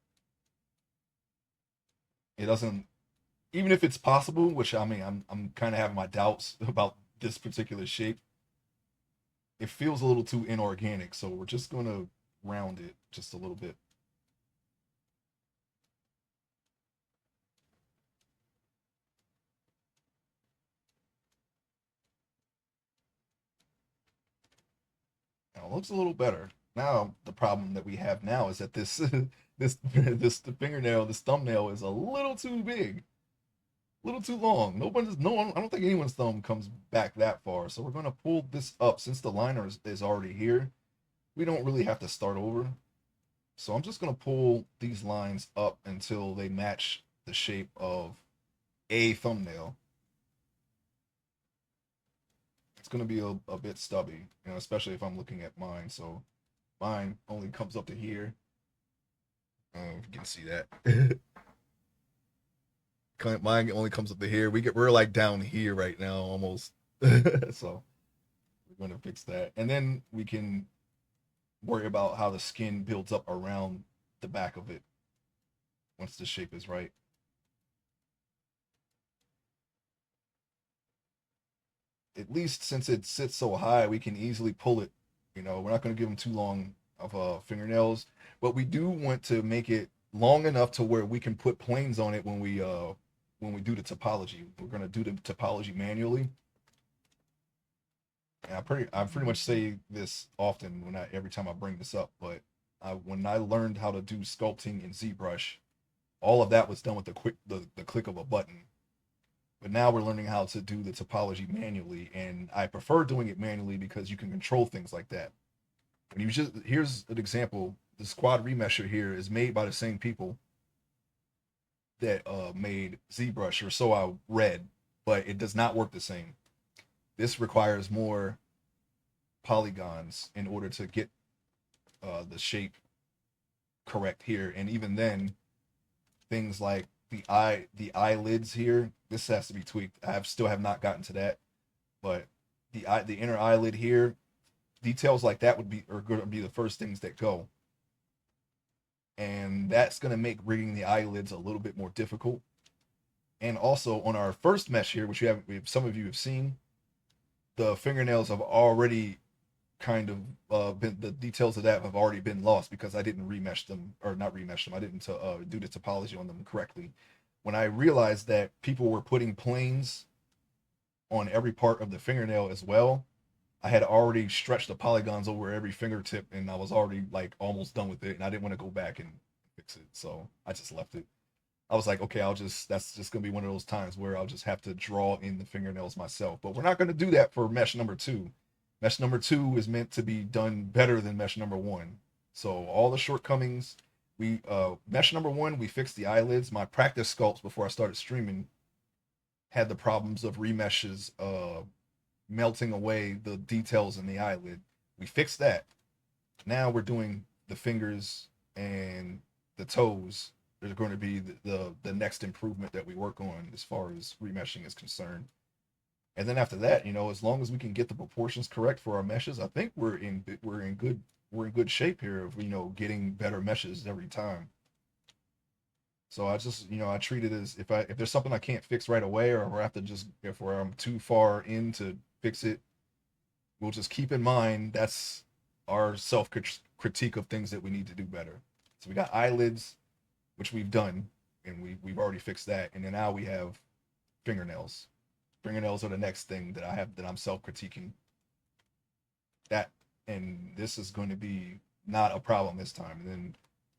Speaker 1: It doesn't, even if it's possible, which I mean, I'm kind of having my doubts about this particular shape. It feels a little too inorganic, so we're just gonna round it just a little bit. Now it looks a little better. Now the problem that we have now is that this this the fingernail, this thumbnail is a little too big, a little too long. No one, I don't think anyone's thumb comes back that far. So we're gonna pull this up since the liner is already here. We don't really have to start over. So I'm just gonna pull these lines up until they match the shape of a thumbnail. It's gonna be a bit stubby, you know, especially if I'm looking at mine. So mine only comes up to here. If you can see that. Mine only comes up to here. We're like down here right now almost. So we're gonna fix that, and then we can worry about how the skin builds up around the back of it once the shape is right. At least since it sits so high, we can easily pull it. You know, we're not going to give them too long of fingernails, but we do want to make it long enough to where we can put planes on it when we do the topology. We're going to do the topology manually. And I pretty much say this often when I every time I bring this up, but when I learned how to do sculpting in ZBrush, all of that was done with the click of a button. But now we're learning how to do the topology manually, and I prefer doing it manually because you can control things like that. When you just here's an example. The squad remesher here is made by the same people that made ZBrush, or so I read, but it does not work the same. This requires more polygons in order to get the shape correct here, and even then, things like the eyelids here, this has to be tweaked. Still have not gotten to that, but the inner eyelid here, details like that are going to be the first things that go, and that's going to make rigging the eyelids a little bit more difficult. And also on our first mesh here, which some of you have seen, the fingernails have already kind of been the details of that have already been lost because I didn't remesh them, or not remesh them. I didn't do the topology on them correctly. When I realized that people were putting planes on every part of the fingernail as well, I had already stretched the polygons over every fingertip, and I was already like almost done with it, and I didn't want to go back and fix it, so I just left it. I was like, okay, that's just gonna be one of those times where I'll just have to draw in the fingernails myself. But we're not gonna do that for mesh number two. Mesh number two is meant to be done better than mesh number one. So all the shortcomings, we mesh number one, we fixed the eyelids. My practice sculpts before I started streaming had the problems of remeshes melting away the details in the eyelid. We fixed that. Now we're doing the fingers and the toes. There's going to be the next improvement that we work on as far as remeshing is concerned. And then after that, you know, as long as we can get the proportions correct for our meshes, I think we're in good shape here of, you know, getting better meshes every time. So I just, you know, I treat it as if there's something I can't fix right away, or if I have to just if where I'm too far in to fix it, we'll just keep in mind that's our self critique of things that we need to do better. So we got eyelids, which we've done, and we've already fixed that, and then now we have fingernails. Fingernails are the next thing that I'm self critiquing. That, and this is going to be not a problem this time. And then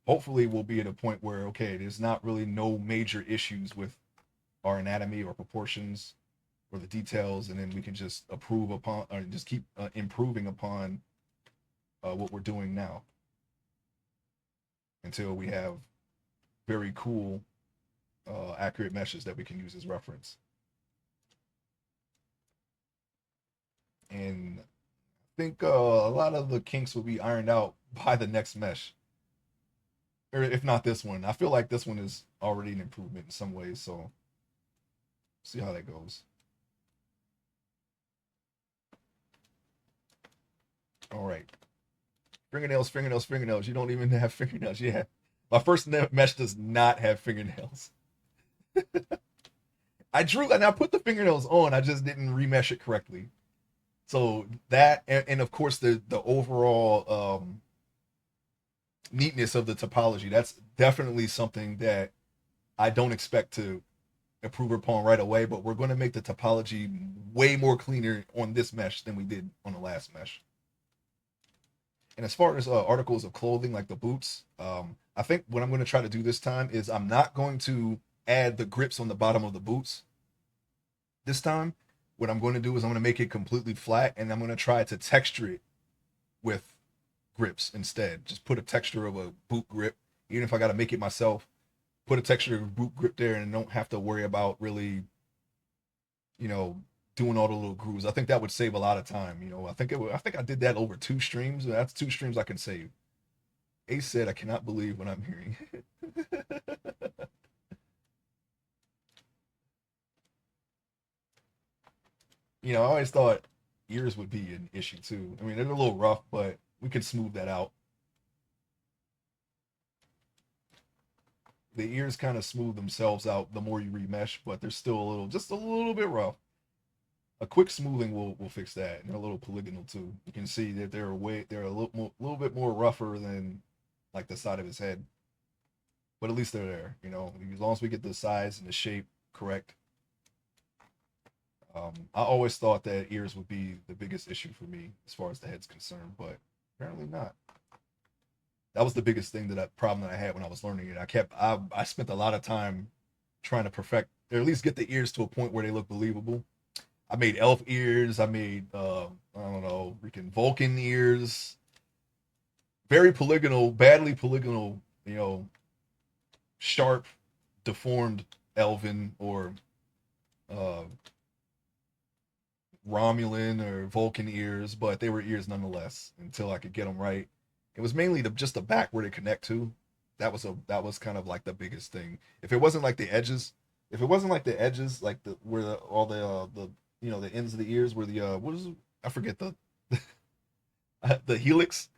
Speaker 1: hopefully we'll be at a point where okay, there's not really no major issues with our anatomy or proportions or the details, and then we can just approve upon or just keep improving upon what we're doing now until we have very cool, accurate meshes that we can use as reference. And I think a lot of the kinks will be ironed out by the next mesh, or if not this one. I feel like this one is already an improvement in some ways, so see how that goes. All right, fingernails, fingernails, fingernails. You don't even have fingernails. Yeah, my first mesh does not have fingernails. I drew and I put the fingernails on. I just didn't remesh it correctly. So that and of course the overall neatness of the topology. That's definitely something that I don't expect to improve upon right away. But we're going to make the topology way more cleaner on this mesh than we did on the last mesh. And as far as articles of clothing like the boots, I think what I'm going to try to do this time is I'm not going to add the grips on the bottom of the boots this time. What I'm going to do is I'm going to make it completely flat and I'm going to try to texture it with grips instead. Just put a texture of a boot grip, even if I got to make it myself. Put a texture of a boot grip there and don't have to worry about really, you know, doing all the little grooves. I think that would save a lot of time. I think I did that over 2 streams. That's 2 streams I can save. Ace said, "I cannot believe what I'm hearing." I always thought ears would be an issue too. I mean, they're a little rough, but we can smooth that out. The ears kind of smooth themselves out the more you remesh, but they're still just a little bit rough. A quick smoothing will fix that. And they're a little polygonal too. You can see that they're little bit more rougher than like the side of his head, but at least they're there. As long as we get the size and the shape correct. I always thought that ears would be the biggest issue for me as far as the head's concerned, but apparently not. That was the biggest problem that I had when I was learning it. I spent a lot of time trying to perfect or at least get the ears to a point where they look believable. I made elf ears. I made I don't know, freaking Vulcan ears. Very polygonal, badly polygonal. Sharp, deformed elven or uh, Romulan or Vulcan ears, but they were ears nonetheless until I could get them right. It was mainly just the back where they connect to. That was kind of like the biggest thing. If it wasn't like the edges, like the where all the ends of the ears where the what is it? I forget the the helix.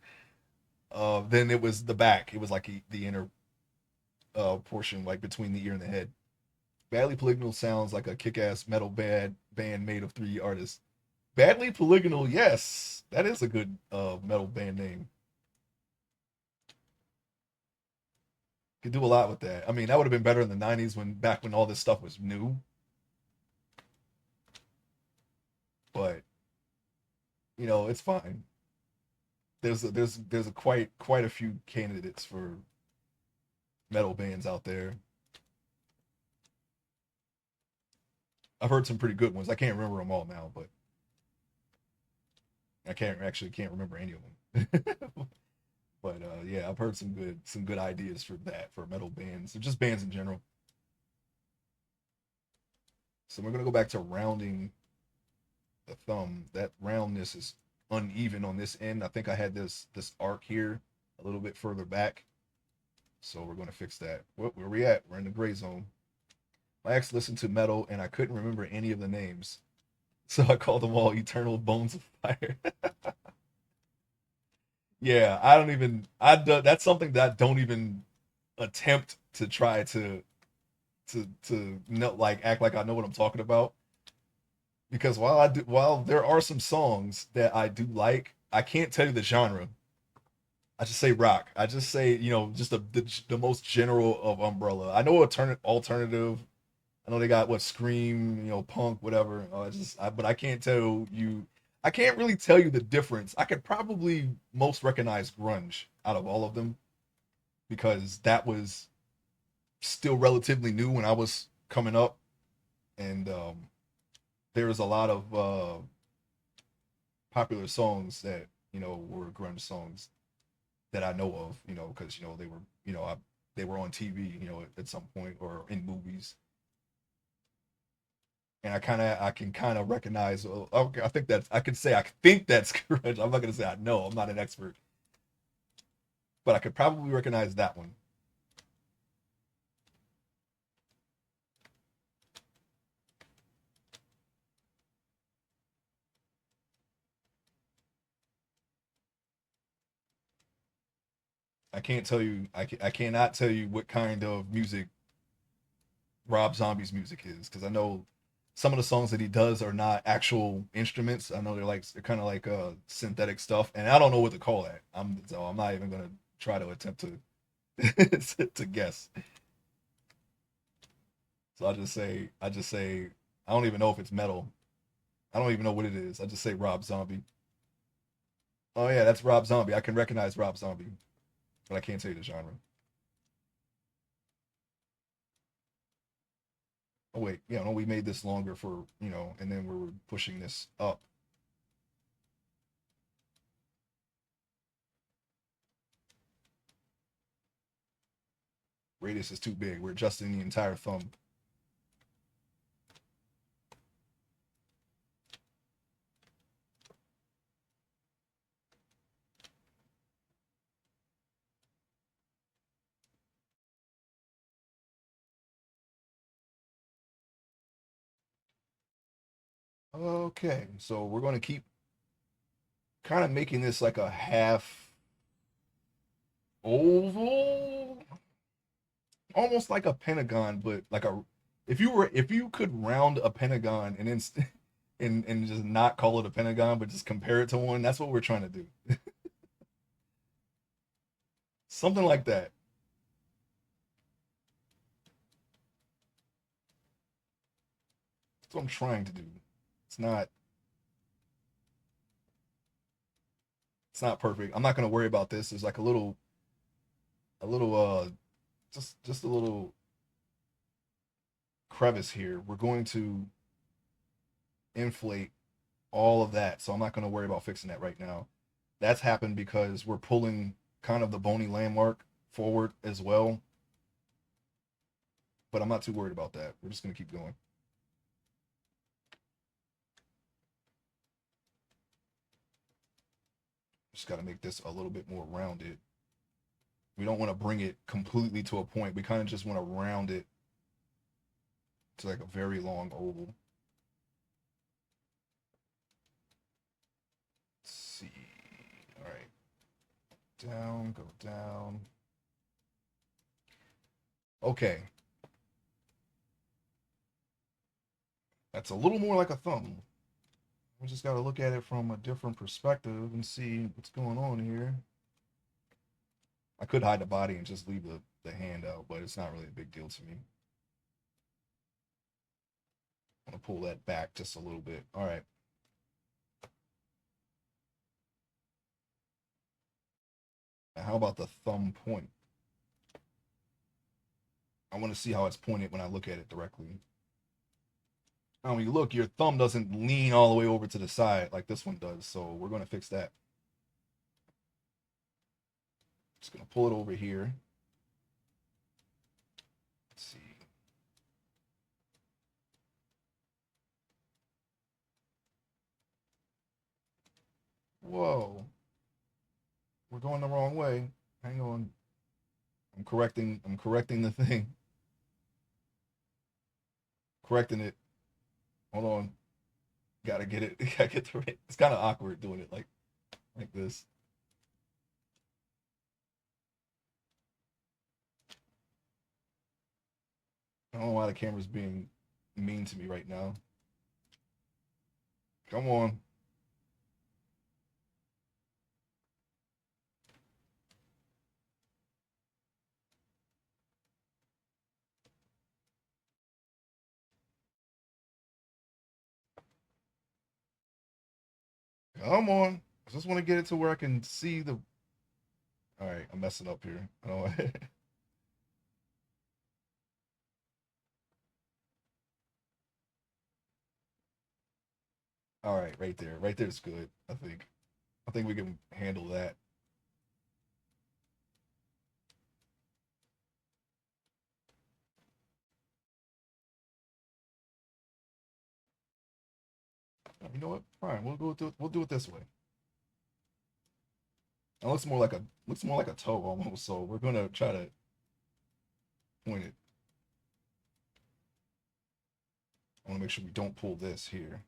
Speaker 1: Then it was the back. It was like the inner portion, like between the ear and the head. Badly Polygonal sounds like a kick-ass metal band made of 3 artists. Badly Polygonal, yes, that is a good metal band name. Could do a lot with that. I mean, that would have been better in the '90s back when all this stuff was new. But it's fine. There's quite a few candidates for metal bands out there. I've heard some pretty good ones. I can't remember them all now, but I can't remember any of them. But yeah, I've heard some good ideas for that for metal bands or just bands in general. So we're gonna go back to rounding the thumb. That roundness is uneven on this end. I think I had this arc here a little bit further back. So we're gonna fix that. Where we at? We're in the gray zone. My ex listened to metal and I couldn't remember any of the names. So I called them all Eternal Bones of Fire. Yeah, I don't even that's something that I don't even attempt to try to know, like act like I know what I'm talking about because while there are some songs that I do like, I can't tell you the genre. I just say rock. I just say, just the most general of umbrella. I know alternative. I know they got what scream, punk, whatever. But I can't tell you. I can't really tell you the difference. I could probably most recognize grunge out of all of them because that was still relatively new when I was coming up, and there was a lot of popular songs that were grunge songs that I know of. Because they were they were on TV, at some point or in movies and I can kind of recognize. Okay, I can say I think that's correct. I'm not gonna say I know. I'm not an expert, but I could probably recognize that one. I can't tell you. I cannot tell you what kind of music Rob Zombie's music is, because I know some of the songs that he does are not actual instruments. I know they're kind of like synthetic stuff, and I don't know what to call that. I'm not even gonna try to attempt to to guess. So I just say I don't even know if it's metal. I don't even know what it is. I just say Rob Zombie. Oh yeah, that's Rob Zombie. I can recognize Rob Zombie, but I can't tell you the genre. Oh wait, yeah, no, we made this longer for and then we're pushing this up. Radius is too big. We're adjusting the entire thumb. Okay, so we're going to keep kind of making this like a half oval, almost like a pentagon, but like a if you could round a pentagon and then and just not call it a pentagon, but just compare it to one, that's what we're trying to do. Something like that. That's what I'm trying to do. It's not it's not perfect. I'm not going to worry about this. There's like a little just a little crevice here. We're going to inflate all of that. So I'm not going to worry about fixing that right now. That's happened because we're pulling kind of the bony landmark forward as well. But I'm not too worried about that. We're just going to keep going. Just got to make this a little bit more rounded. We don't want to bring it completely to a point. We kind of just want to round it to like a very long oval. Let's see. All right. Down, go down. Okay. That's a little more like a thumb. We just got to look at it from a different perspective and see what's going on here. I could hide the body and just leave the hand out, but it's not really a big deal to me. I'm going to pull that back just a little bit. All right. Now how about the thumb point? I want to see how it's pointed when I look at it directly. Now, when you look, your thumb doesn't lean all the way over to the side like this one does, so we're going to fix that. Just going to pull it over here. Let's see. Whoa. We're going the wrong way. Hang on. I'm correcting the thing. Correcting it. Hold on. Gotta get it. Gotta get the right. It's kind of awkward doing it like this. I don't know why the camera's being mean to me right now. Come on. Come on. I just want to get it to where I can see the. All right, I'm messing up here. Oh. All right, right there. Right there's good. I think. I think we can handle that. You know what? Fine. We'll do it this way. It looks more like a toe almost. So we're gonna try to point it. I want to make sure we don't pull this here.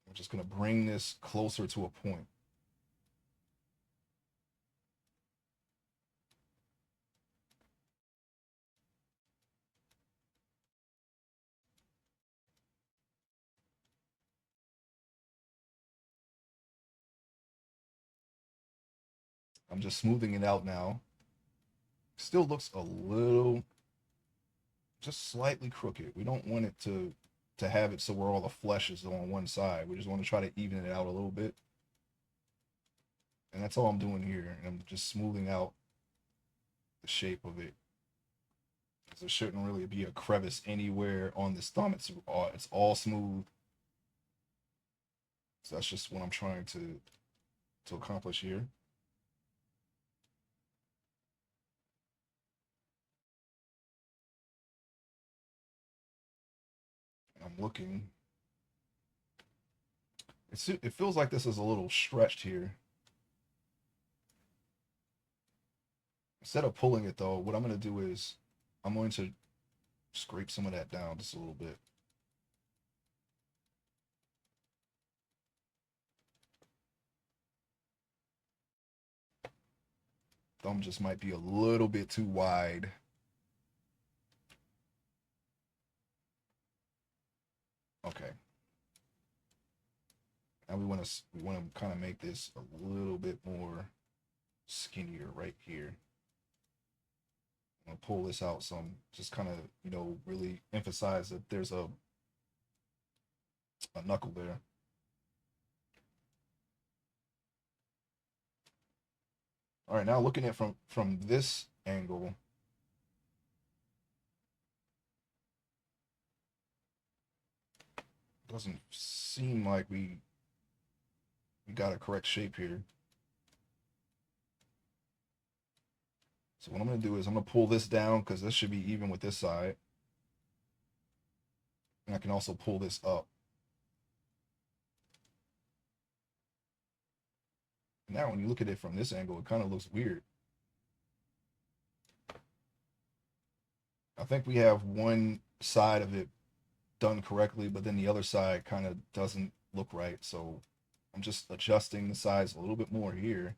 Speaker 1: I'm just gonna bring this closer to a point. I'm just smoothing it out now. Still looks a little, just slightly crooked. We don't want it to have it so where all the flesh is on one side. We just want to try to even it out a little bit. And that's all I'm doing here. And I'm just smoothing out the shape of it. There shouldn't really be a crevice anywhere on this thumb. It's all smooth. So that's just what I'm trying to accomplish here. I'm looking. It feels like this is a little stretched here. Instead of pulling it though, what I'm going to do is I'm going to scrape some of that down just a little bit. Thumb just might be a little bit too wide. Okay. Now we want to kind of make this a little bit more skinnier right here. I'm gonna pull this out some, just kind of, really emphasize that there's a knuckle there. All right, now looking at from this angle, doesn't seem like we got a correct shape here. So what I'm gonna do is I'm gonna pull this down because this should be even with this side. And I can also pull this up. Now when you look at it from this angle, it kind of looks weird. I think we have one side of it done correctly, but then the other side kind of doesn't look right. So I'm just adjusting the size a little bit more here.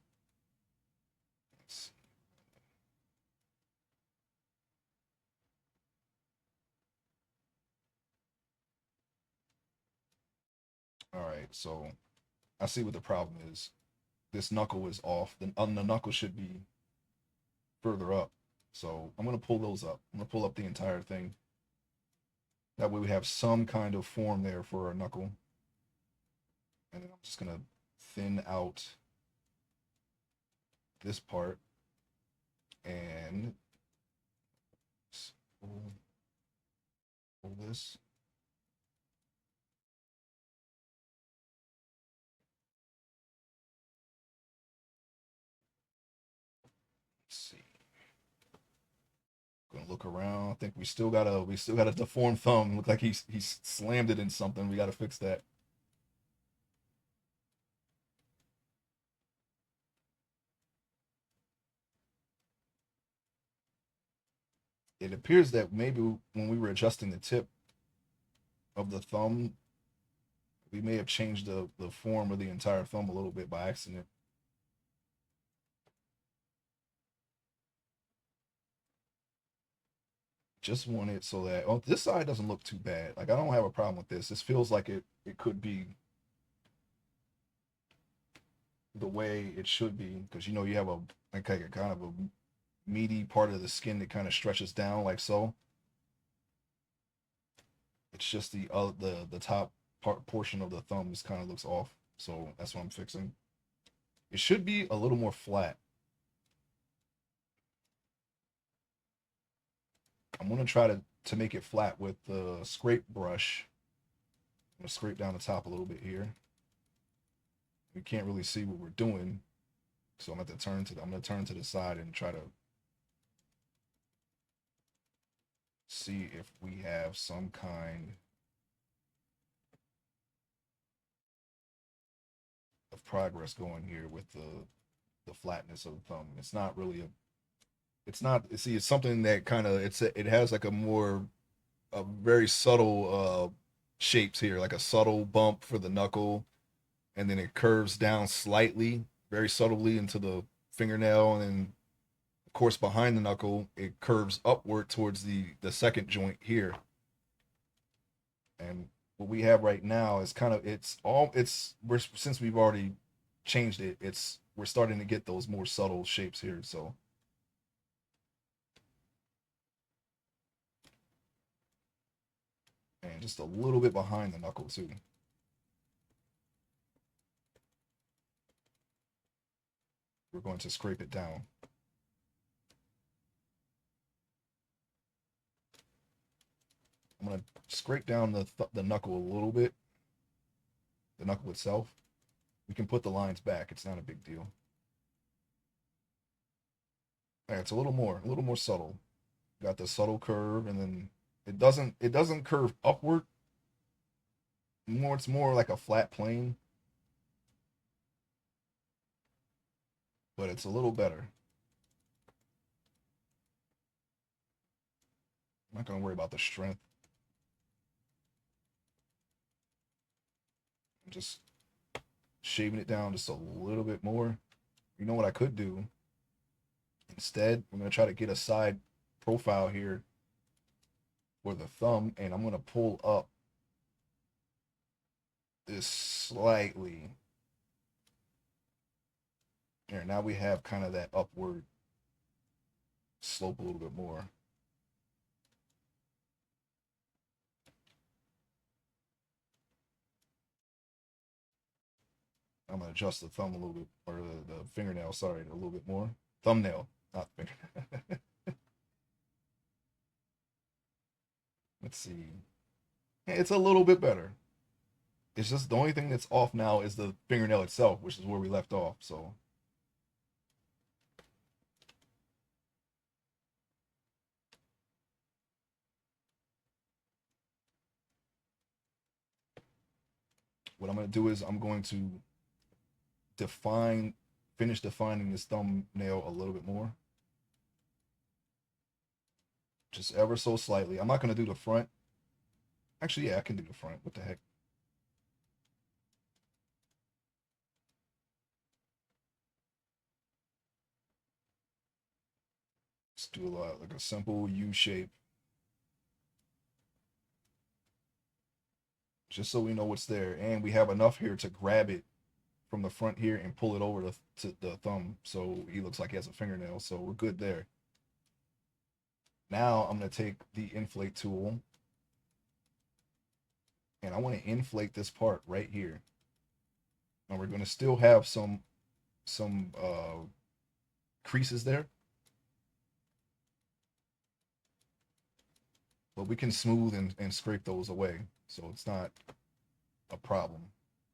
Speaker 1: All right, so I see what the problem is. This knuckle is off. The knuckle should be further up. So I'm going to pull those up. I'm going to pull up the entire thing. That way we have some kind of form there for our knuckle. And then I'm just going to thin out this part and pull this. Let's see. Gonna look around. I think we still got a deformed thumb. Look like he's slammed it in something. We got to fix that. It appears that maybe when we were adjusting the tip of the thumb, we may have changed the form of the entire thumb a little bit by accident. Just want it so that, oh, this side doesn't look too bad. Like I don't have a problem with this. This feels like it could be the way it should be because you have a kind of a meaty part of the skin that kind of stretches down like so. It's just the top portion of the thumb just kind of looks off. So that's what I'm fixing. It should be a little more flat. I'm gonna try to make it flat with the scrape brush. I'm gonna scrape down the top a little bit here. We can't really see what we're doing, so I'm gonna turn to the side and try to see if we have some kind of progress going here with the flatness of the thumb. It's not really it's not see it's something that kind of it has like a very subtle shapes here, like a subtle bump for the knuckle, and then it curves down slightly, very subtly into the fingernail, and then of course behind the knuckle it curves upward towards the second joint here. And what we have right now is kind of it's all it's we're since we've already changed it, it's we're starting to get those more subtle shapes here. So and just a little bit behind the knuckle too. We're going to scrape it down. I'm going to scrape down the knuckle a little bit, the knuckle itself. We can put the lines back. It's not a big deal. Yeah, it's a little more subtle. Got the subtle curve, and then it doesn't curve upward. It's more like a flat plane, but it's a little better. I'm not gonna worry about the strength. I'm just shaving it down just a little bit more. You know what I could do? Instead, I'm gonna try to get a side profile here for the thumb, and I'm gonna pull up this slightly. There, now we have kind of that upward slope a little bit more. I'm gonna adjust the thumb a little bit, or the fingernail, sorry, a little bit more. Thumbnail, not fingernail. Let's see. Yeah, it's a little bit better. It's just the only thing that's off now is the fingernail itself, which is where we left off. So what I'm going to do is I'm going to finish defining this thumbnail a little bit more. Just ever so slightly. I'm not going to do the front. Actually, yeah, I can do the front. What the heck? Let's do like a simple U shape. Just so we know what's there. And we have enough here to grab it from the front here and pull it over to the thumb. So he looks like he has a fingernail. So we're good there. Now I'm going to take the inflate tool. And I want to inflate this part right here. And we're going to still have some creases there. But we can smooth and scrape those away. So it's not a problem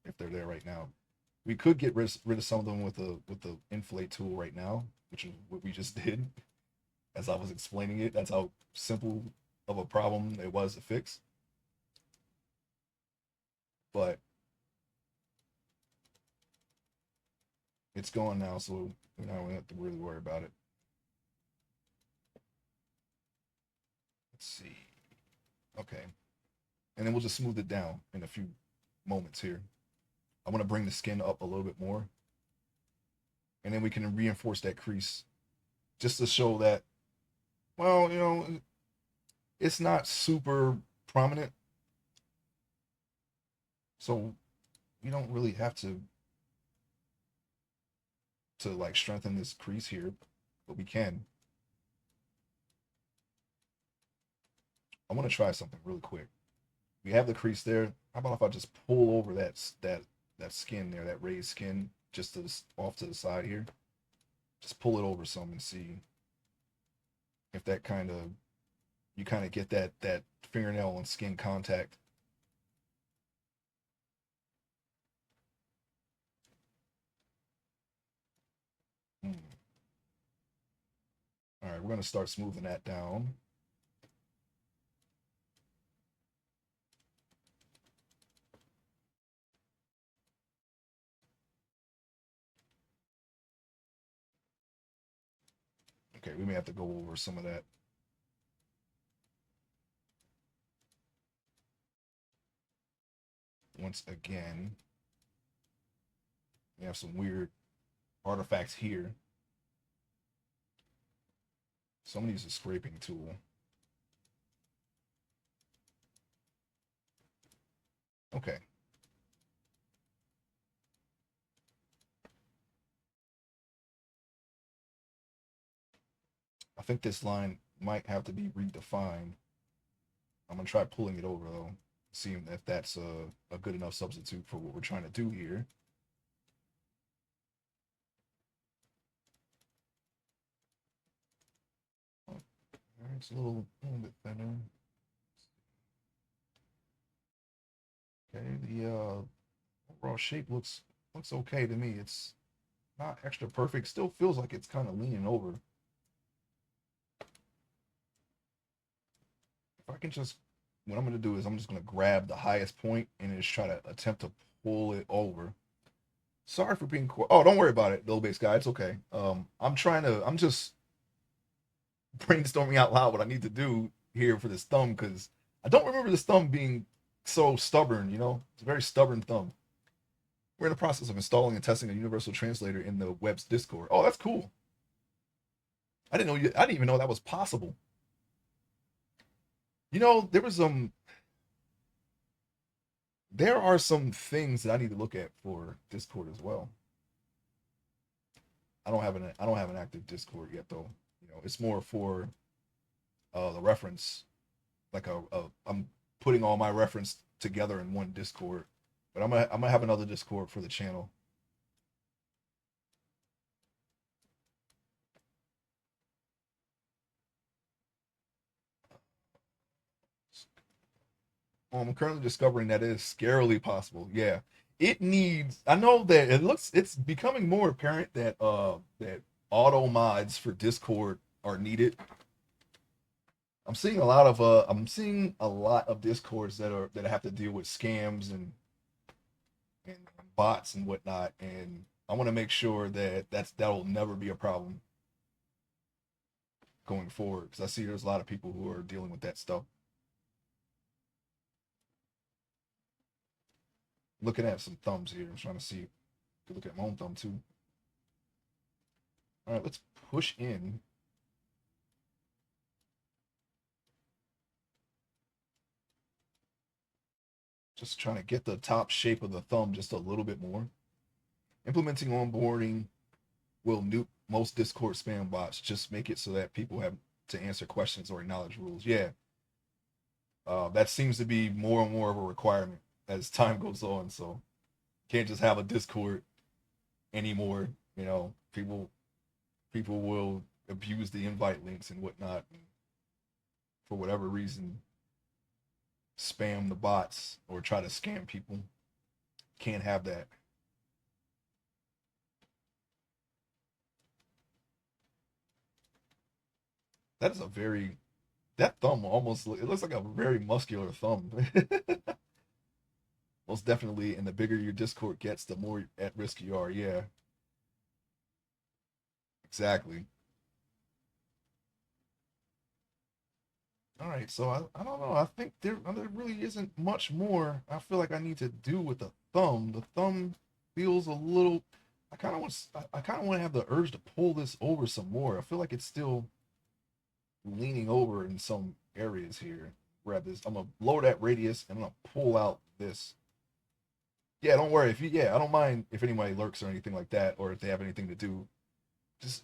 Speaker 1: if they're there right now. We could get rid of some of them with the inflate tool right now, which is what we just did. As I was explaining it, that's how simple of a problem it was to fix. But it's gone now, so we don't have to really worry about it. Let's see. Okay. And then we'll just smooth it down in a few moments here. I want to bring the skin up a little bit more. And then we can reinforce that crease just to show that, well, you know, it's not super prominent. So you don't really have to like strengthen this crease here, but we can. I want to try something really quick. We have the crease there. How about if I just pull over that skin there, that raised skin, just off to the side here? Just pull it over some and see if that you kind of get that fingernail and skin contact. Hmm. All right, we're gonna start smoothing that down. Okay, we may have to go over some of that. Once again, we have some weird artifacts here. Somebody use a scraping tool. Okay. I think this line might have to be redefined. I'm gonna try pulling it over though, seeing if that's a good enough substitute for what we're trying to do here. Oh, it's little bit thinner. Okay, the overall shape looks okay to me. It's not extra perfect. Still feels like it's kind of leaning over. If I can just, what I'm gonna do is I'm just gonna grab the highest point and just try to attempt to pull it over. Sorry for being quiet. Oh, don't worry about it, little base guy. It's okay. I'm just brainstorming out loud what I need to do here for this thumb because I don't remember this thumb being so stubborn. It's a very stubborn thumb. We're in the process of installing and testing a universal translator in the web's Discord. Oh, that's cool. I didn't even know that was possible. There was there are some things that I need to look at for Discord as well. I don't have an active Discord yet though. It's more for the reference. Like I'm putting all my reference together in one Discord, but I'm gonna have another Discord for the channel. I'm currently discovering that it is scarily possible. Yeah, it needs. I know that it's becoming more apparent that that auto mods for Discord are needed. I'm seeing a lot of Discords that have to deal with scams and bots and whatnot, and I want to make sure that that'll never be a problem going forward because I see there's a lot of people who are dealing with that stuff. Looking at some thumbs here, I'm trying to see. Could look at my own thumb too. All right, let's push in. Just trying to get the top shape of the thumb just a little bit more. Implementing onboarding will nuke most Discord spam bots. Just make it so that people have to answer questions or acknowledge rules. Yeah, that seems to be more and more of a requirement as time goes on. So can't just have a Discord anymore. People will abuse the invite links and whatnot, and for whatever reason, spam the bots or try to scam people. Can't have that. That is a very that thumb almost it looks like a very muscular thumb. Most definitely, and the bigger your Discord gets, the more at risk you are. Yeah, exactly. All right, so I don't know. I think there really isn't much more I feel like I need to do with the thumb. The thumb feels a little. I kind of want to have the urge to pull this over some more. I feel like it's still leaning over in some areas here. Grab this. I'm gonna lower that radius and I'm gonna pull out this. Yeah, don't worry. If you yeah, I don't mind if anybody lurks or anything like that, or if they have anything to do.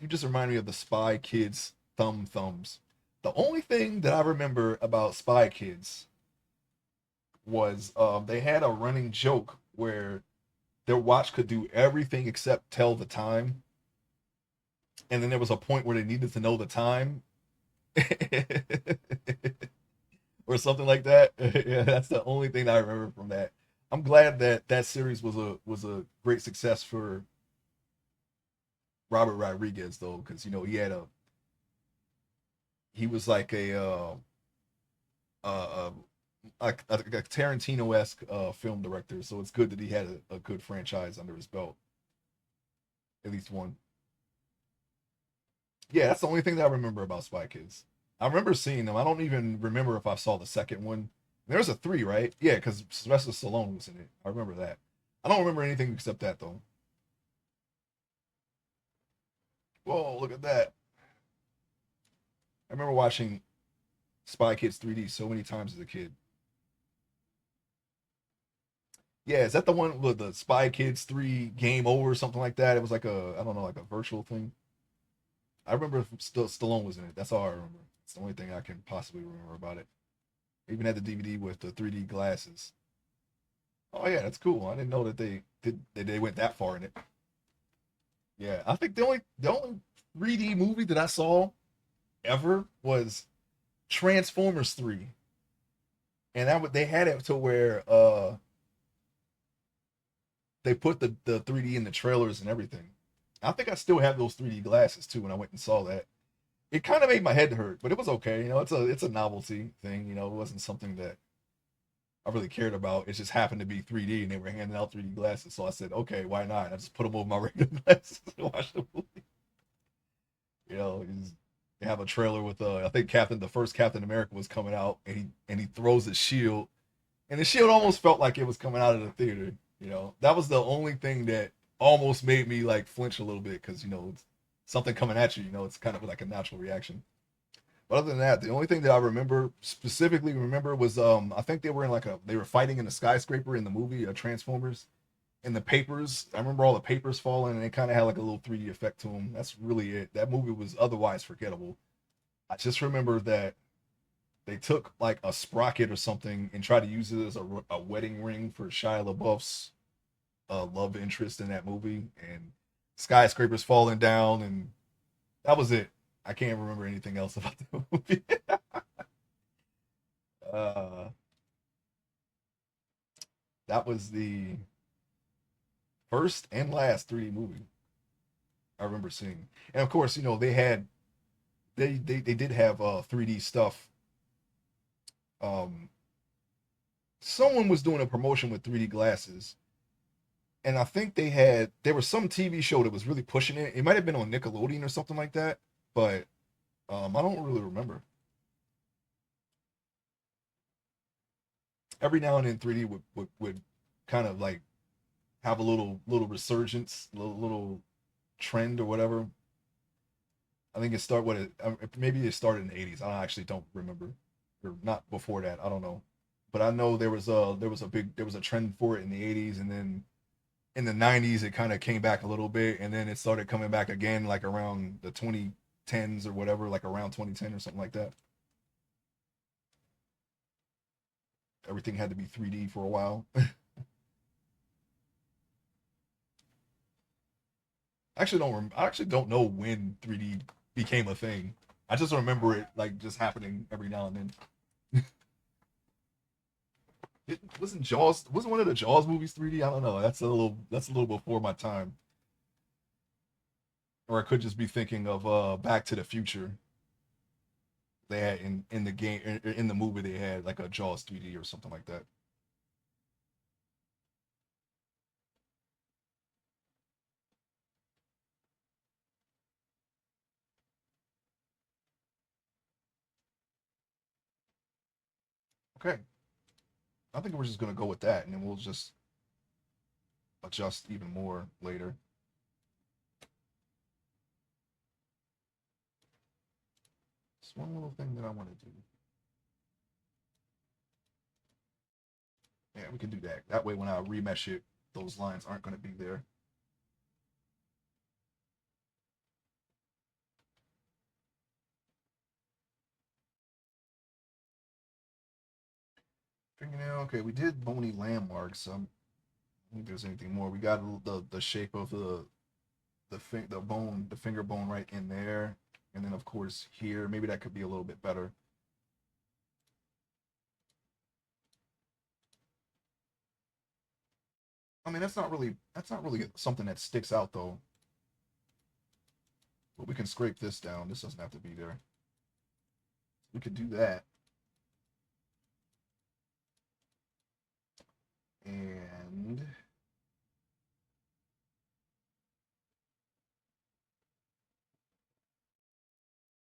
Speaker 1: You just remind me of the Spy Kids thumbs. The only thing that I remember about Spy Kids was they had a running joke where their watch could do everything except tell the time, and then there was a point where they needed to know the time, or something like that. Yeah, that's the only thing I remember from that. I'm glad that that series was a great success for Robert Rodriguez though, because he was like uh, a Tarantino esque film director, so it's good that he had a good franchise under his belt, at least one. Yeah, that's the only thing that I remember about Spy Kids. I remember seeing them. I don't even remember if I saw the second one. There's a three, right? Yeah, because Sylvester Stallone was in it. I remember that. I don't remember anything except that though. Whoa, look at that! I remember watching Spy Kids 3D so many times as a kid. Yeah, is that the one with the Spy Kids 3 Game Over or something like that? It was like a I don't know, like a virtual thing. I remember Stallone was in it. That's all I remember. It's the only thing I can possibly remember about it. I even had the DVD with the 3D glasses. Oh yeah, that's cool. I didn't know that they went that far in it. Yeah, I think the only 3D movie that I saw ever was Transformers 3. And they had it to where they put the 3D in the trailers and everything. I think I still have those 3D glasses too when I went and saw that. It kind of made my head hurt, but it was okay. It's a novelty thing. It wasn't something that I really cared about. It just happened to be 3D, and they were handing out 3D glasses. So I said, okay, why not? I just put them over my regular glasses and watch the movie. You have a trailer with I think the first Captain America was coming out, and he throws his shield, and the shield almost felt like it was coming out of the theater. That was the only thing that almost made me like flinch a little bit because it's something coming at you. It's kind of like a natural reaction. But other than that, the only thing that I remember was I think they were fighting in a skyscraper in the movie Transformers, and the papers. I remember all the papers falling, and it kind of had like a little 3D effect to them. That's really it. That movie was otherwise forgettable. I just remember that they took like a sprocket or something and tried to use it as a wedding ring for Shia LaBeouf's love interest in that movie, and skyscrapers falling down, and that was it. I can't remember anything else about the movie. uh, that was the first and last 3D movie I remember seeing, and of course, they did have 3D stuff. Um, Someone was doing a promotion with 3D glasses, and I think there was some TV show that was really pushing it. It might have been on Nickelodeon or something like that, but I don't really remember. Every now and then, 3D would kind of like have a little resurgence, little trend or whatever. I think it started maybe it started in the 80s. I actually don't remember, or not before that. I don't know, but I know there was a trend for it in the 80s, and then in the 90s it kind of came back a little bit, and then it started coming back again like around the 2010s or whatever, like around 2010 or something like that. Everything had to be 3D for a while. I actually don't know when 3D became a thing. I just remember it like just happening every now and then. It wasn't one of the Jaws movies 3D? I don't know. That's a little before my time. Or I could just be thinking of Back to the Future. They had in the game in the movie they had like a Jaws 3D or something like that. Okay. I think we're just gonna go with that, and then we'll just adjust even more later. It's one little thing that I want to do. Yeah, we can do that. That way, when I remesh it, those lines aren't going to be there. Fingernail. Okay, we did bony landmarks. I don't think there's anything more. We got the shape of the bone, the finger bone right in there, and then of course here. Maybe that could be a little bit better. I mean, that's not really something that sticks out though. But we can scrape this down. This doesn't have to be there. We could do that. And let's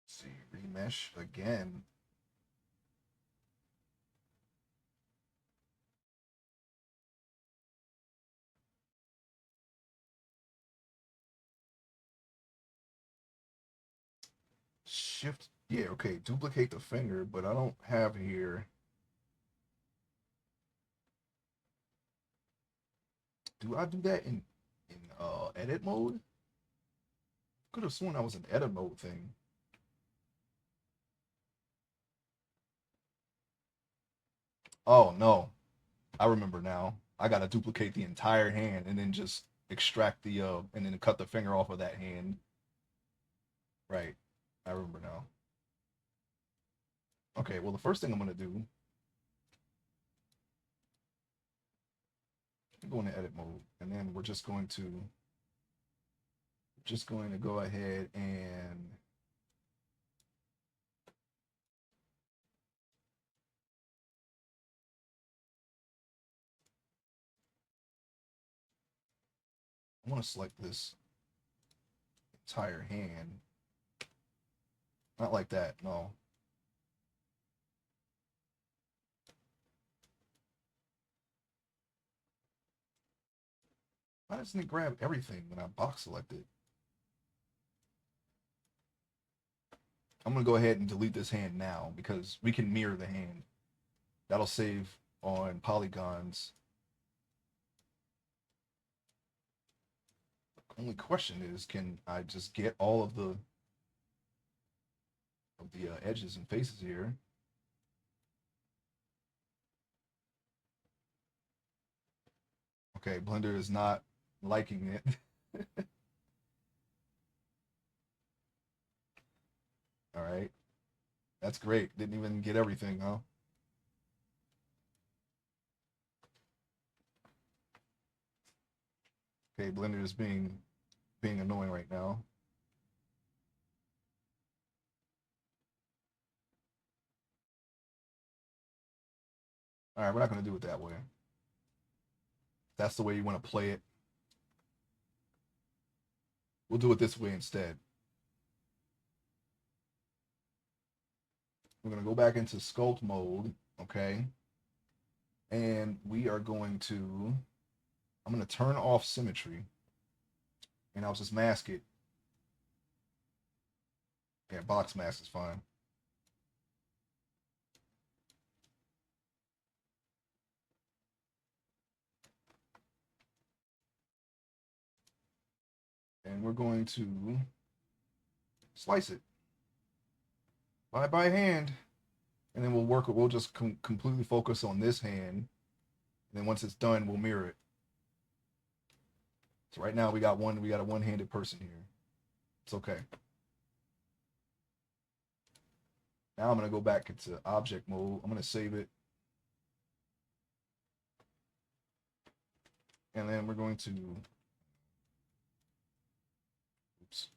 Speaker 1: see, remesh again. Shift. Yeah, okay. Duplicate the finger, but I don't have here. Do I do that in edit mode? Could have sworn that was an edit mode thing. Oh no, I remember now. I gotta duplicate the entire hand and then just extract the and then cut the finger off of that hand. Right. I remember now. Okay, well the first thing I'm gonna do, go into edit mode, and then we're just going to go ahead and I want to select this entire hand. Not like that, no. Why doesn't it grab everything when I box select it? I'm gonna go ahead and delete this hand now because we can mirror the hand. That'll save on polygons. Only question is, can I just get all of the edges and faces here? Okay, Blender is not liking it. All right, that's great. Didn't even get everything, huh? Okay, Blender is being annoying right now. All right, we're not gonna do it that way. That's the way you want to play it. We'll do it this way instead. We're gonna go back into sculpt mode, okay? And we are going to, I'm gonna turn off symmetry, and I'll just mask it. Yeah, box mask is fine. And we're going to slice it by hand, and then we'll just completely focus on this hand, and then once it's done, we'll mirror it. So right now we got a one-handed person here. It's okay. Now I'm gonna go back into object mode. I'm gonna save it. And then we're going to, oops.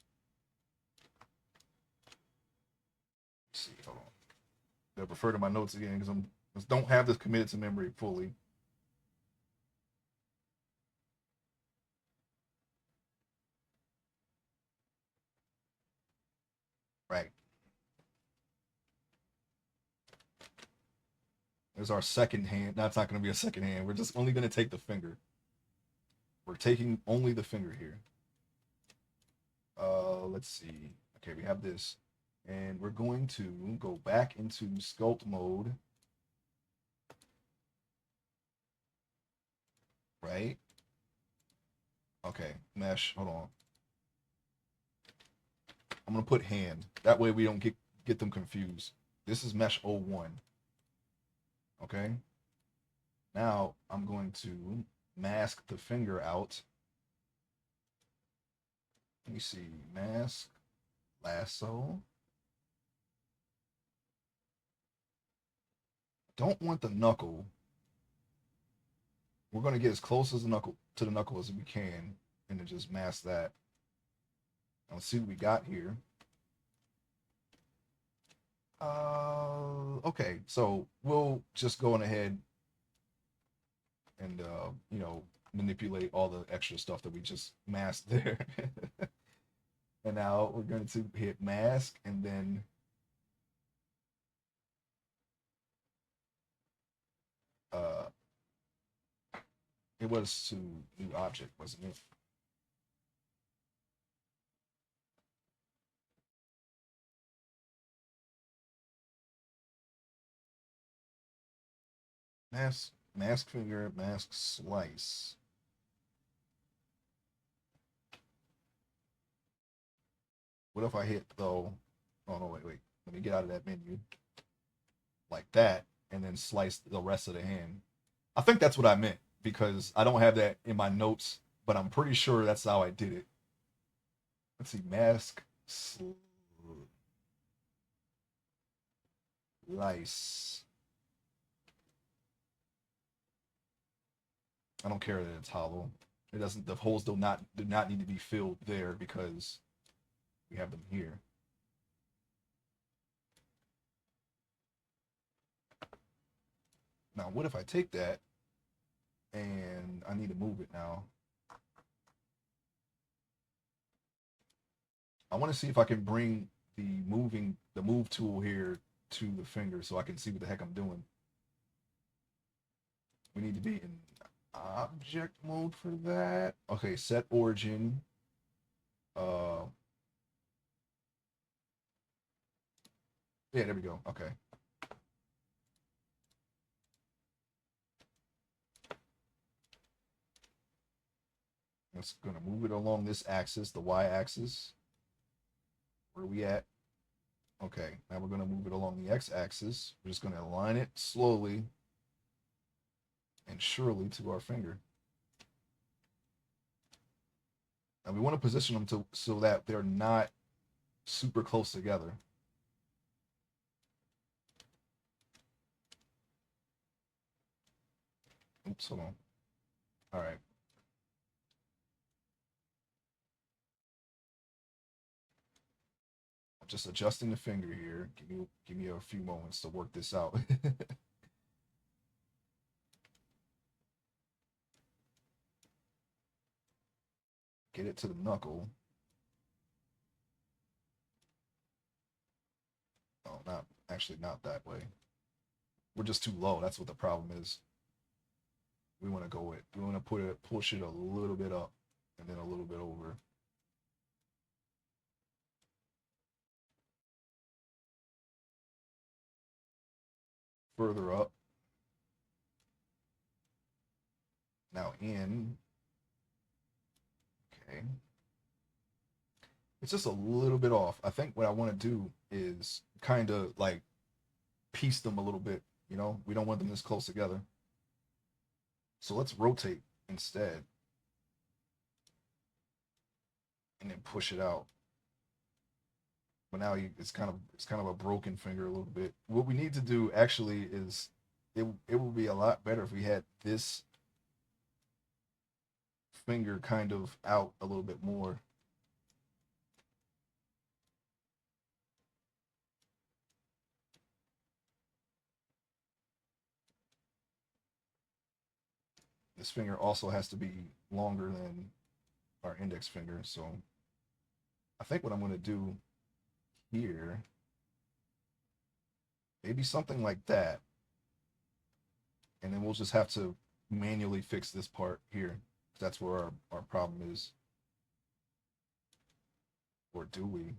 Speaker 1: Let's see, hold on. I'll refer to my notes again because I don't have this committed to memory fully. Right. There's our second hand. That's not going to be a second hand. We're just only going to take the finger. We're taking only the finger here. Let's see. Okay, we have this. And we're going to go back into sculpt mode. Right? Okay, mesh. Hold on. I'm going to put hand. That way we don't get them confused. This is mesh 01. Okay? Now I'm going to mask the finger out. Let me see. Mask, lasso. Don't want the knuckle. We're going to get as close as the knuckle to the knuckle as we can, and then just mask that. Let's see what we got here. Okay, so we'll just go on ahead and manipulate all the extra stuff that we just masked there. And now we're going to hit mask, and then it was to new object, wasn't it? Mask finger, mask slice. What if I hit though? Oh no, wait. Let me get out of that menu like that, and then slice the rest of the hand. I think that's what I meant because I don't have that in my notes, but I'm pretty sure that's how I did it. Let's see, mask slice. I don't care that it's hollow. It doesn't. The holes do not need to be filled there because we have them here. Now, what if I take that and I need to move it now? I want to see if I can bring the move tool here to the finger so I can see what the heck I'm doing. We need to be in object mode for that. Okay, set origin. Uh, yeah, there we go. Okay. It's gonna move it along this axis, the y-axis. Where are we at? Okay, now we're gonna move it along the x-axis. We're just gonna align it slowly and surely to our finger. And we want to position them so that they're not super close together. Oops, hold on. All right. I'm just adjusting the finger here. Give me a few moments to work this out. Get it to the knuckle. Oh, not that way. We're just too low. That's what the problem is. We want to go with. We want to push it a little bit up and then a little bit over. Further up. Now in. Okay. It's just a little bit off. I think what I want to do is kind of like piece them a little bit. You know, we don't want them this close together. So let's rotate instead and then push it out. But now it's kind of a broken finger a little bit. What we need to do actually is it would be a lot better if we had this finger kind of out a little bit more. This finger also has to be longer than our index finger. So I think what I'm going to do here, maybe something like that. And then we'll just have to manually fix this part here. That's where our problem is. Or do we?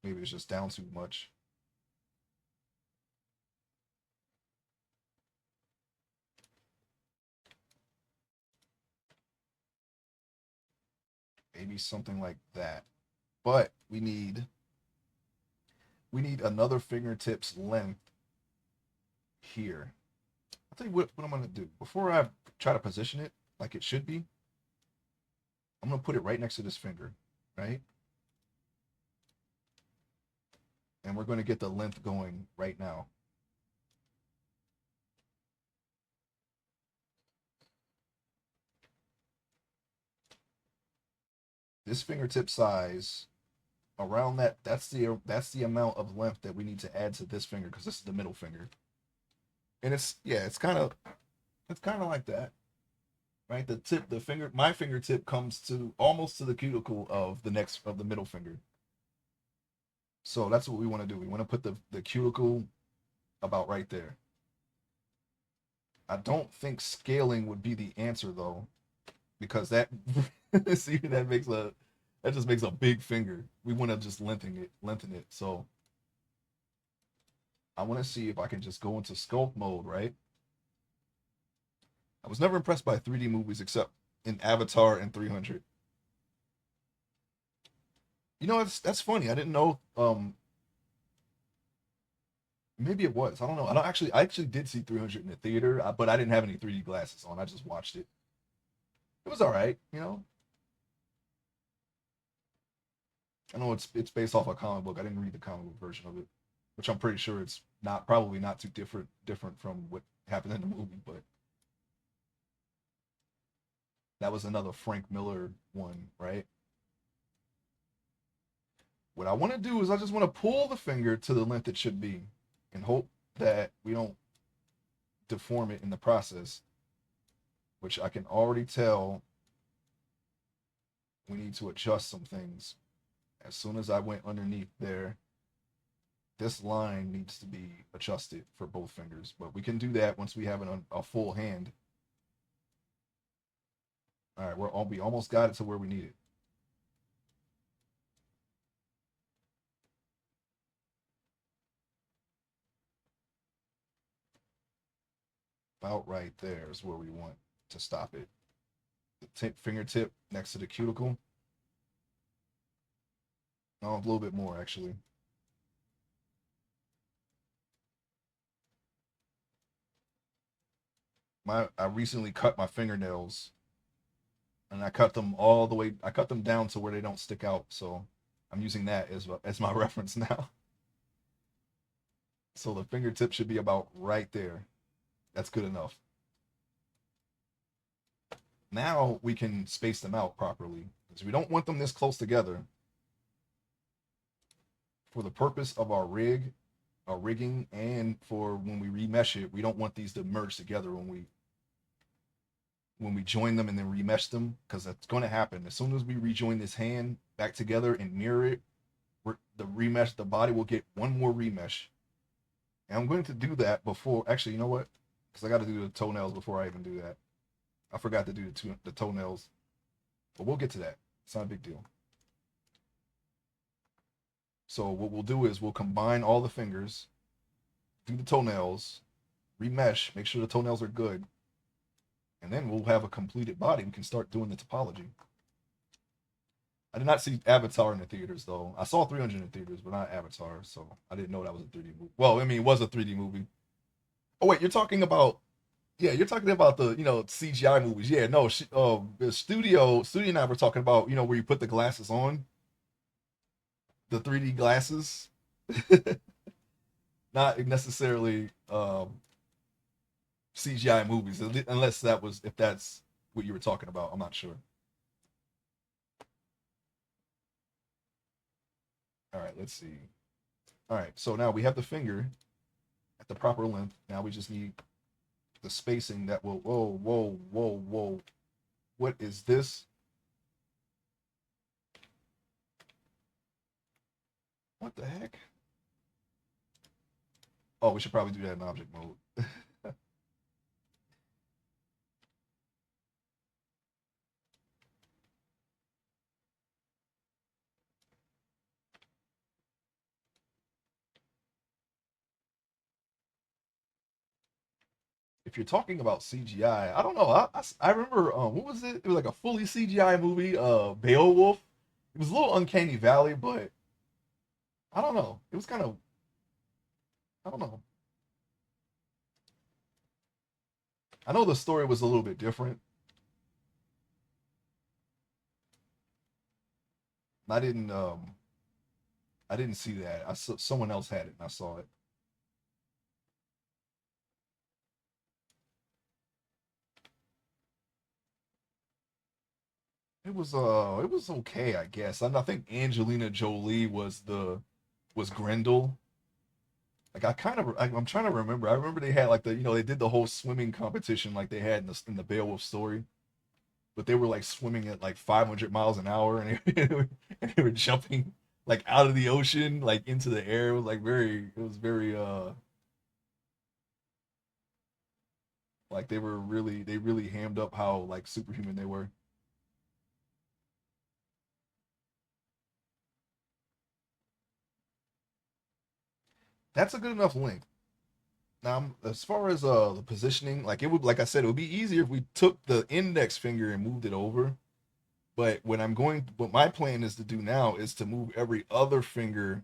Speaker 1: Maybe it's just down too much. Maybe something like that. But we need another fingertips length here. I'll tell you what I'm gonna do. Before I try to position it like it should be, I'm gonna put it right next to this finger, right? And we're gonna get the length going right now. This fingertip size around that's the amount of length that we need to add to this finger because this is the middle finger. And it's kind of like that, right? My fingertip comes to almost to the cuticle of the middle finger. So that's what we want to do. We want to put the cuticle about right there. I don't think scaling would be the answer though, because that see that just makes a big finger. We want to just lengthen it. So I want to see if I can just go into sculpt mode, right? I was never impressed by 3D movies except in Avatar and 300. You know, that's funny. I didn't know. Maybe it was. I don't know. I don't actually. I actually did see 300 in the theater, but I didn't have any 3D glasses on. I just watched it. It was all right. You know, I know it's based off a comic book. I didn't read the comic book version of it, which I'm pretty sure it's not probably not too different from what happened in the movie. But that was another Frank Miller one, right? What I want to do is I just want to pull the finger to the length it should be, and hope that we don't deform it in the process. Which I can already tell we need to adjust some things. As soon as I went underneath there, this line needs to be adjusted for both fingers. But we can do that once we have a full hand. All right, we almost got it to where we need it. About right there is where we want to stop it. The fingertip next to the cuticle. No, a little bit more actually. I recently cut my fingernails, and I cut them all the way. I cut them down to where they don't stick out. So I'm using that as my reference now. So the fingertip should be about right there. That's good enough. Now we can space them out properly because we don't want them this close together. For the purpose of our rigging, and for when we remesh it, we don't want these to merge together when we join them and then remesh them, because that's going to happen as soon as we rejoin this hand back together and mirror it. The body will get one more remesh, and I'm going to do that before. Actually, you know what? Because I got to do the toenails before I even do that. I forgot to do the toenails, but we'll get to that. It's not a big deal. So what we'll do is we'll combine all the fingers, do the toenails, remesh, make sure the toenails are good, and then we'll have a completed body. We can start doing the topology. I did not see Avatar in the theaters though. I saw 300 in theaters, but not Avatar, so I didn't know that was a 3D movie. Well, I mean, it was a 3D movie. Oh wait, you're talking about, yeah, you're talking about the CGI movies. Yeah, no, the studio and I were talking about where you put the glasses on, the 3D glasses, not necessarily CGI movies, unless that was if that's what you were talking about. I'm not sure. All right, let's see. All right, so now we have the finger at the proper length. Now we just need the spacing that will. Whoa, whoa, whoa, whoa! What is this? What the heck? Oh, we should probably do that in object mode. If you're talking about CGI, I don't know. I remember what was it? It was like a fully CGI movie, Beowulf. It was a little uncanny valley, but I don't know. It was kind of, I don't know. I know the story was a little bit different. I didn't I didn't see that. I saw someone else had it and I saw it. It was okay, I guess. I think Angelina Jolie was Grendel. Like I'm trying to remember. I remember they had like they did the whole swimming competition like they had in the Beowulf story, but they were like swimming at like 500 miles an hour, and and they were jumping like out of the ocean like into the air. It was like it was very like they really hammed up how like superhuman they were. That's a good enough length. Now, as far as the positioning, like I said, it would be easier if we took the index finger and moved it over. But what my plan is to do now is to move every other finger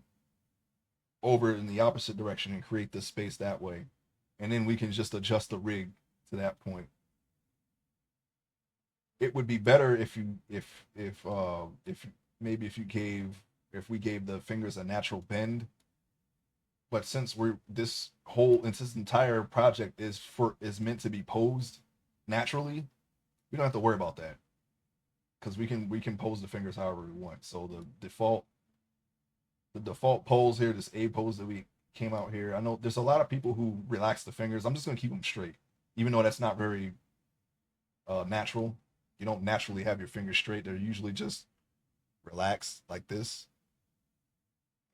Speaker 1: over in the opposite direction and create this space that way. And then we can just adjust the rig to that point. It would be better if maybe if we gave the fingers a natural bend. But since this entire project is meant to be posed naturally, we don't have to worry about that because we can pose the fingers however we want. So the default pose here, this A pose that we came out here. I know there's a lot of people who relax the fingers. I'm just gonna keep them straight, even though that's not very natural. You don't naturally have your fingers straight. They're usually just relaxed like this,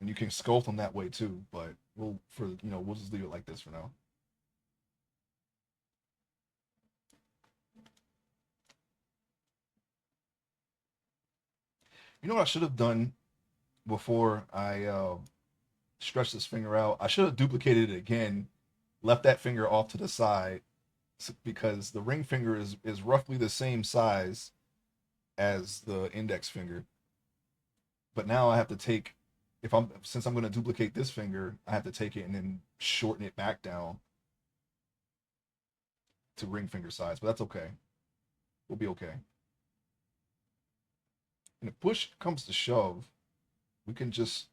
Speaker 1: and you can sculpt them that way too. But we'll just leave it like this for now. You know what I should have done before I stretched this finger out? I should have duplicated it again, left that finger off to the side because the ring finger is roughly the same size as the index finger. But now I have to take if I'm since I'm going to duplicate this finger, I have to take it and then shorten it back down to ring finger size. But that's okay. We'll be okay. And if push comes to shove, we can just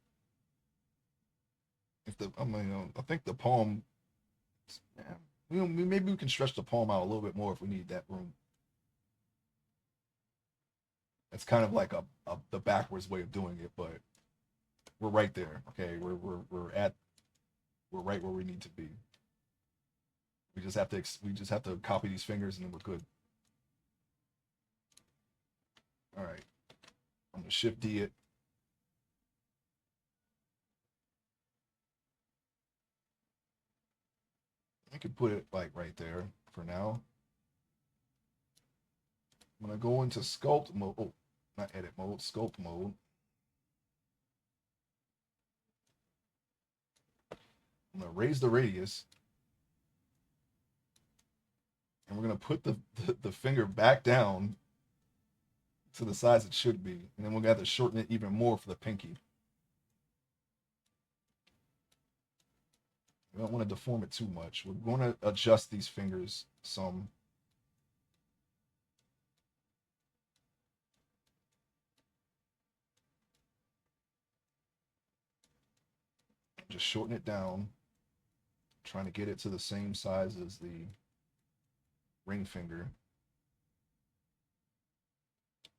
Speaker 1: if the I mean I think the palm, yeah, maybe we can stretch the palm out a little bit more if we need that room. It's kind of like the backwards way of doing it, but we're right there. Okay, we're right where we need to be. We just have to copy these fingers and then we're good. All right, I'm gonna shift D it. I could put it like right there for now. I'm gonna go into sculpt mode. Oh, not edit mode, sculpt mode. I'm gonna raise the radius, and we're gonna put the finger back down to the size it should be, and then we're gonna have to shorten it even more for the pinky. We don't want to deform it too much. We're going to adjust these fingers some. Just shorten it down, trying to get it to the same size as the ring finger.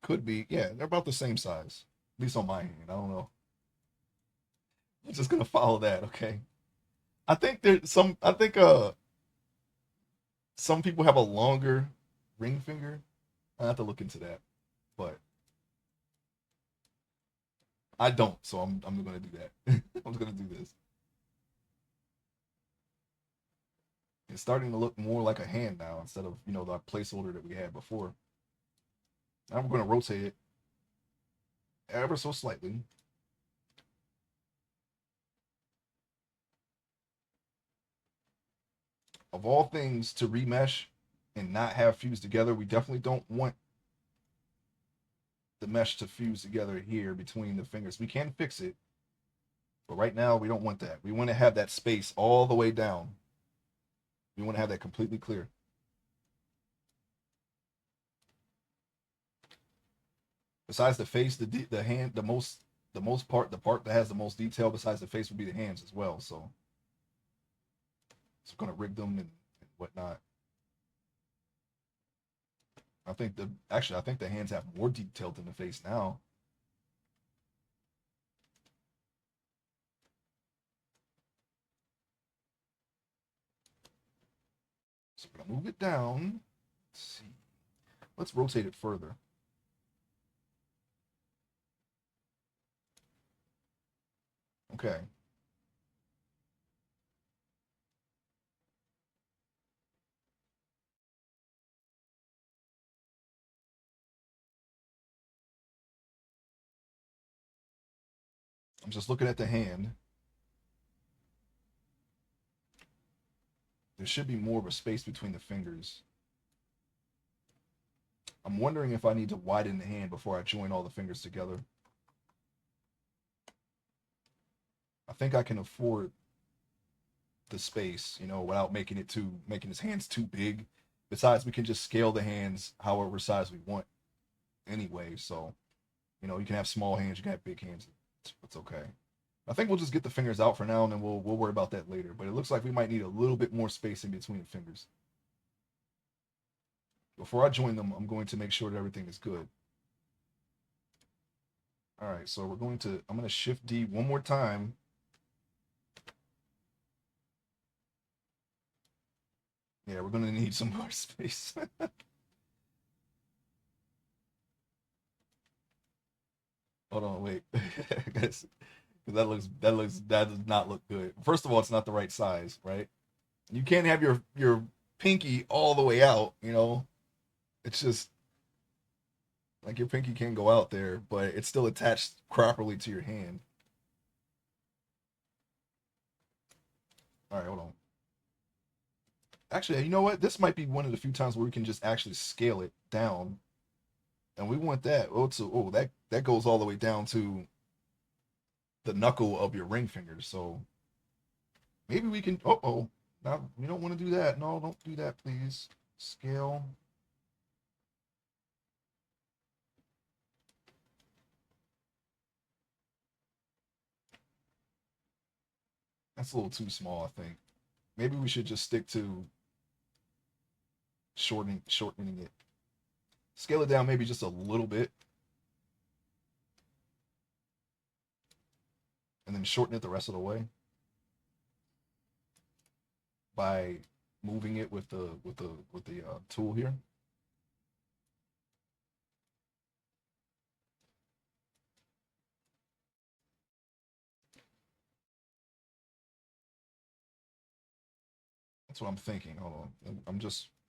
Speaker 1: Could be, yeah, they're about the same size. At least on my hand. I don't know. I'm just gonna follow that, okay? I think some people have a longer ring finger. I have to look into that. But I don't, so I'm gonna do that. I'm just gonna do this. It's starting to look more like a hand now instead of, the placeholder that we had before. Now we're gonna rotate it ever so slightly. Of all things to remesh and not have fused together, we definitely don't want the mesh to fuse together here between the fingers. We can fix it, but right now we don't want that. We want to have that space all the way down. We want to have that completely clear. Besides the face, the hand, the most part, the part that has the most detail besides the face would be the hands as well. So we're gonna rig them and whatnot. I think the hands have more detail than the face now. So we're gonna move it down. Let's see. Let's rotate it further. Okay. I'm just looking at the hand. There should be more of a space between the fingers. I'm wondering if I need to widen the hand before I join all the fingers together. I think I can afford the space, without making his hands too big. Besides, we can just scale the hands however size we want anyway. So, you can have small hands, you can have big hands. It's okay. I think we'll just get the fingers out for now, and then we'll worry about that later. But it looks like we might need a little bit more space in between the fingers. Before I join them, I'm going to make sure that everything is good. All right, so I'm going to Shift D one more time. Yeah, we're going to need some more space. Hold on, wait. Guys, that does not look good. First of all, it's not the right size, right? You can't have your pinky all the way out, It's just like your pinky can't go out there, but it's still attached properly to your hand. All right, hold on. Actually, you know what? This might be one of the few times where we can just actually scale it down. And we want that. That goes all the way down to the knuckle of your ring finger. So maybe we can. Now we don't want to do that. No, don't do that, please. Scale. That's a little too small, I think. Maybe we should just stick to shortening it. Scale it down maybe just a little bit. And then shorten it the rest of the way by moving it with the tool here. That's what I'm thinking. Hold on.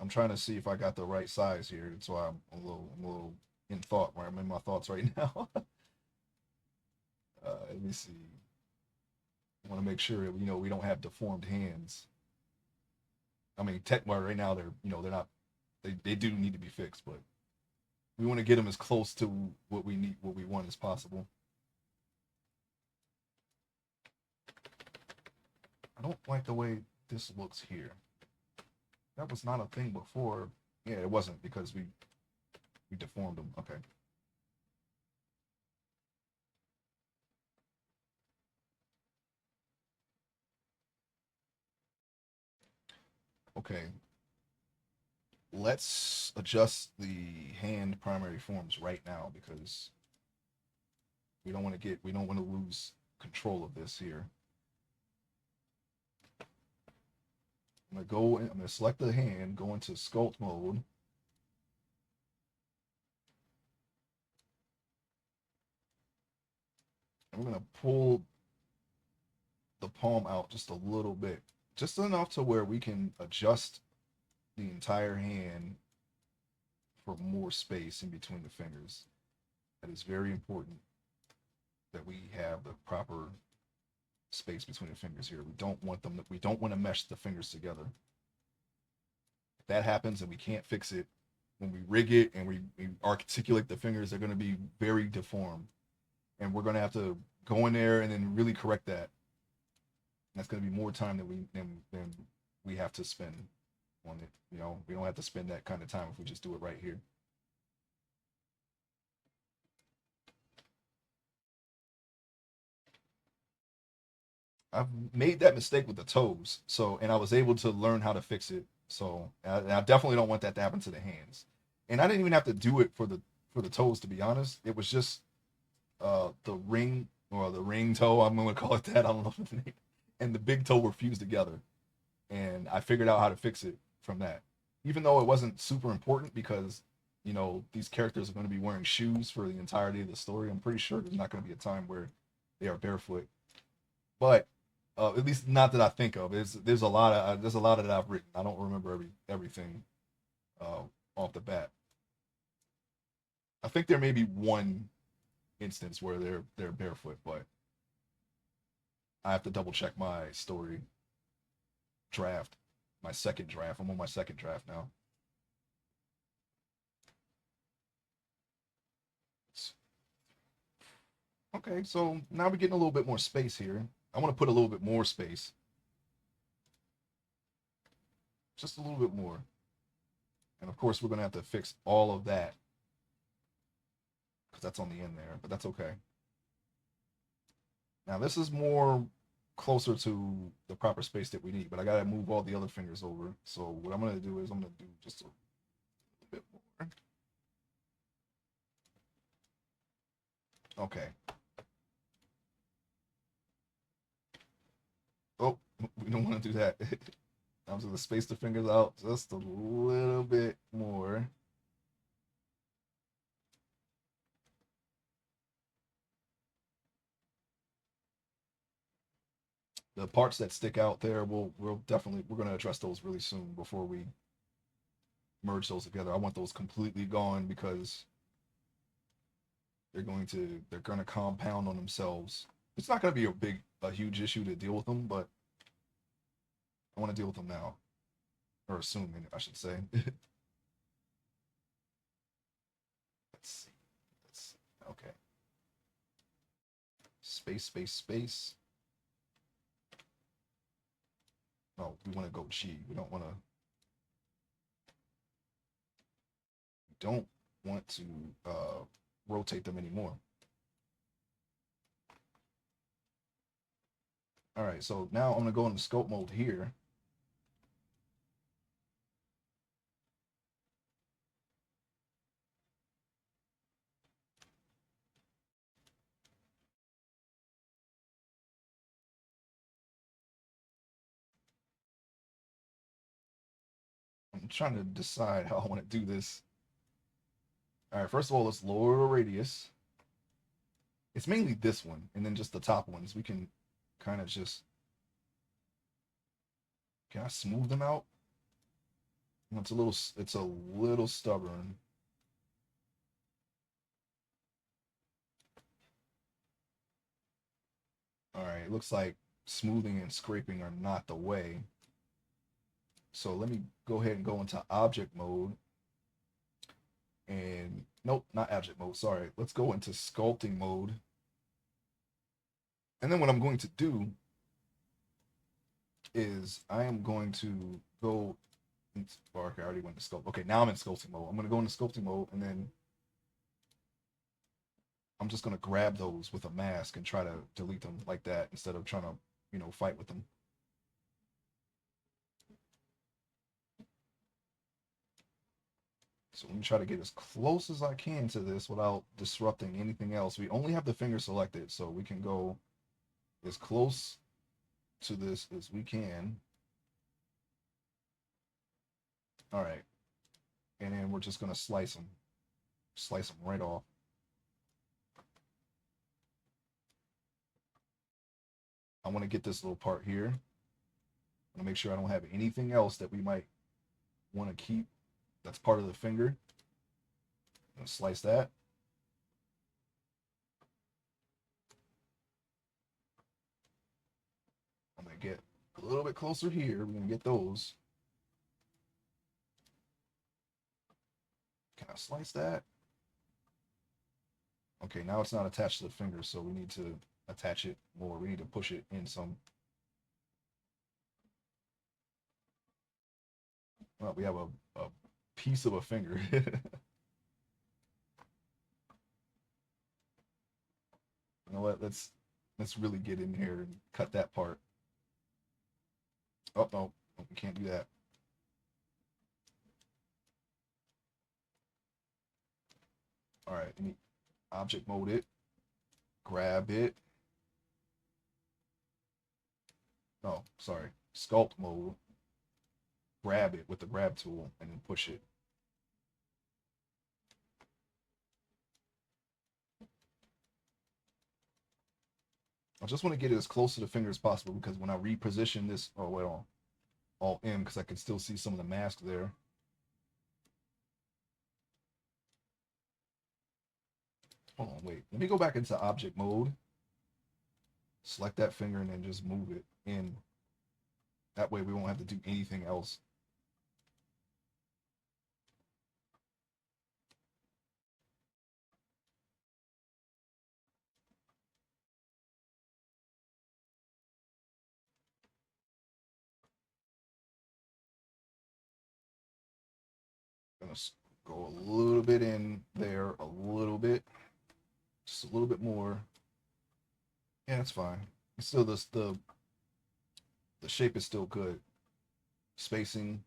Speaker 1: I'm trying to see if I got the right size here. That's why I'm a little in thought where I'm in my thoughts right now. Let me see. I want to make sure we don't have deformed hands. I mean, well, right now they're not. They do need to be fixed, but we want to get them as close to what we want as possible. I don't like the way this looks here. That was not a thing before. Yeah, it wasn't because we deformed them. Okay. Okay. Let's adjust the hand primary forms right now because we don't want to lose control of this here. I'm gonna select the hand, go into sculpt mode. I'm gonna pull the palm out just a little bit, just enough to where we can adjust the entire hand for more space in between the fingers. That is very important that we have the proper space between the fingers here. We don't want to mesh the fingers together. If that happens and we can't fix it, when we rig it and we articulate the fingers, they're going to be very deformed. And we're going to have to go in there and then really correct that. And that's going to be more time than we have to spend on it. We don't have to spend that kind of time if we just do it right here. I've made that mistake with the toes, and I was able to learn how to fix it. So, and I definitely don't want that to happen to the hands. And I didn't even have to do it for the toes, to be honest. It was just the ring or the ring toe. I'm going to call it that. I don't know the name. And the big toe were fused together, and I figured out how to fix it from that. Even though it wasn't super important because these characters are going to be wearing shoes for the entirety of the story. I'm pretty sure there's not going to be a time where they are barefoot, but at least not that I think of. There's a lot of that I've written. I don't remember everything off the bat. I think there may be one instance where they're barefoot, but I have to double check my story draft, my second draft. I'm on my second draft now. Okay, so now we're getting a little bit more space here. I want to put a little bit more space. Just a little bit more. And of course, we're going to have to fix all of that because that's on the end there, but that's okay. Now, this is more closer to the proper space that we need, but I got to move all the other fingers over. So what I'm going to do is I'm going to do just a bit more. Okay. Oh, we don't want to do that. I'm just going to space the fingers out just a little bit more. The parts that stick out there, we're definitely we're going to address those really soon before we merge those together. I want those completely gone because they're going to compound on themselves. It's not going to be a huge issue to deal with them, but I want to deal with them now, or soon, I should say. Let's see. Let's see. Okay. Space, space, space. No, we want to go G. We don't want to. Don't want to rotate them anymore. All right, so now I'm gonna go into scope mode here. I'm trying to decide how I want to do this. All right, first of all, let's lower the radius. It's mainly this one, and then just the top ones. We can kind of just, can I smooth them out? It's a little stubborn. All right, it looks like smoothing and scraping are not the way. So let me go ahead and go into object mode. And nope, not object mode. Sorry. Let's go into sculpting mode. And then what I'm going to do is I am going to go into, oh, okay, I already went to sculpt. Okay, now I'm in sculpting mode. I'm going to go into sculpting mode, and then I'm just going to grab those with a mask and try to delete them like that instead of trying to, fight with them. So let me try to get as close as I can to this without disrupting anything else. We only have the finger selected, so we can go as close to this as we can. All right. And then we're just going to slice them. Slice them right off. I want to get this little part here. I want to make sure I don't have anything else that we might want to keep that's part of the finger. I'm going to slice that. I'm going to get a little bit closer here. We're going to get those. Can I slice that? Okay, now it's not attached to the finger, so we need to attach it more. We need to push it in some. Well, we have a piece of a finger. You know what? Let's really get in here and cut that part. Oh no, we can't do that. All right, object mode it, grab it. No, sorry, sculpt mode. Grab it with the grab tool and then push it. I just want to get it as close to the finger as possible because when I reposition this, oh wait, all M because I can still see some of the mask there. Hold on, wait. Let me go back into object mode. Select that finger and then just move it in. That way we won't have to do anything else. gonna go a little bit in there, a little bit, just a little bit more. Yeah, that's fine. It's still the shape is still good. Spacing.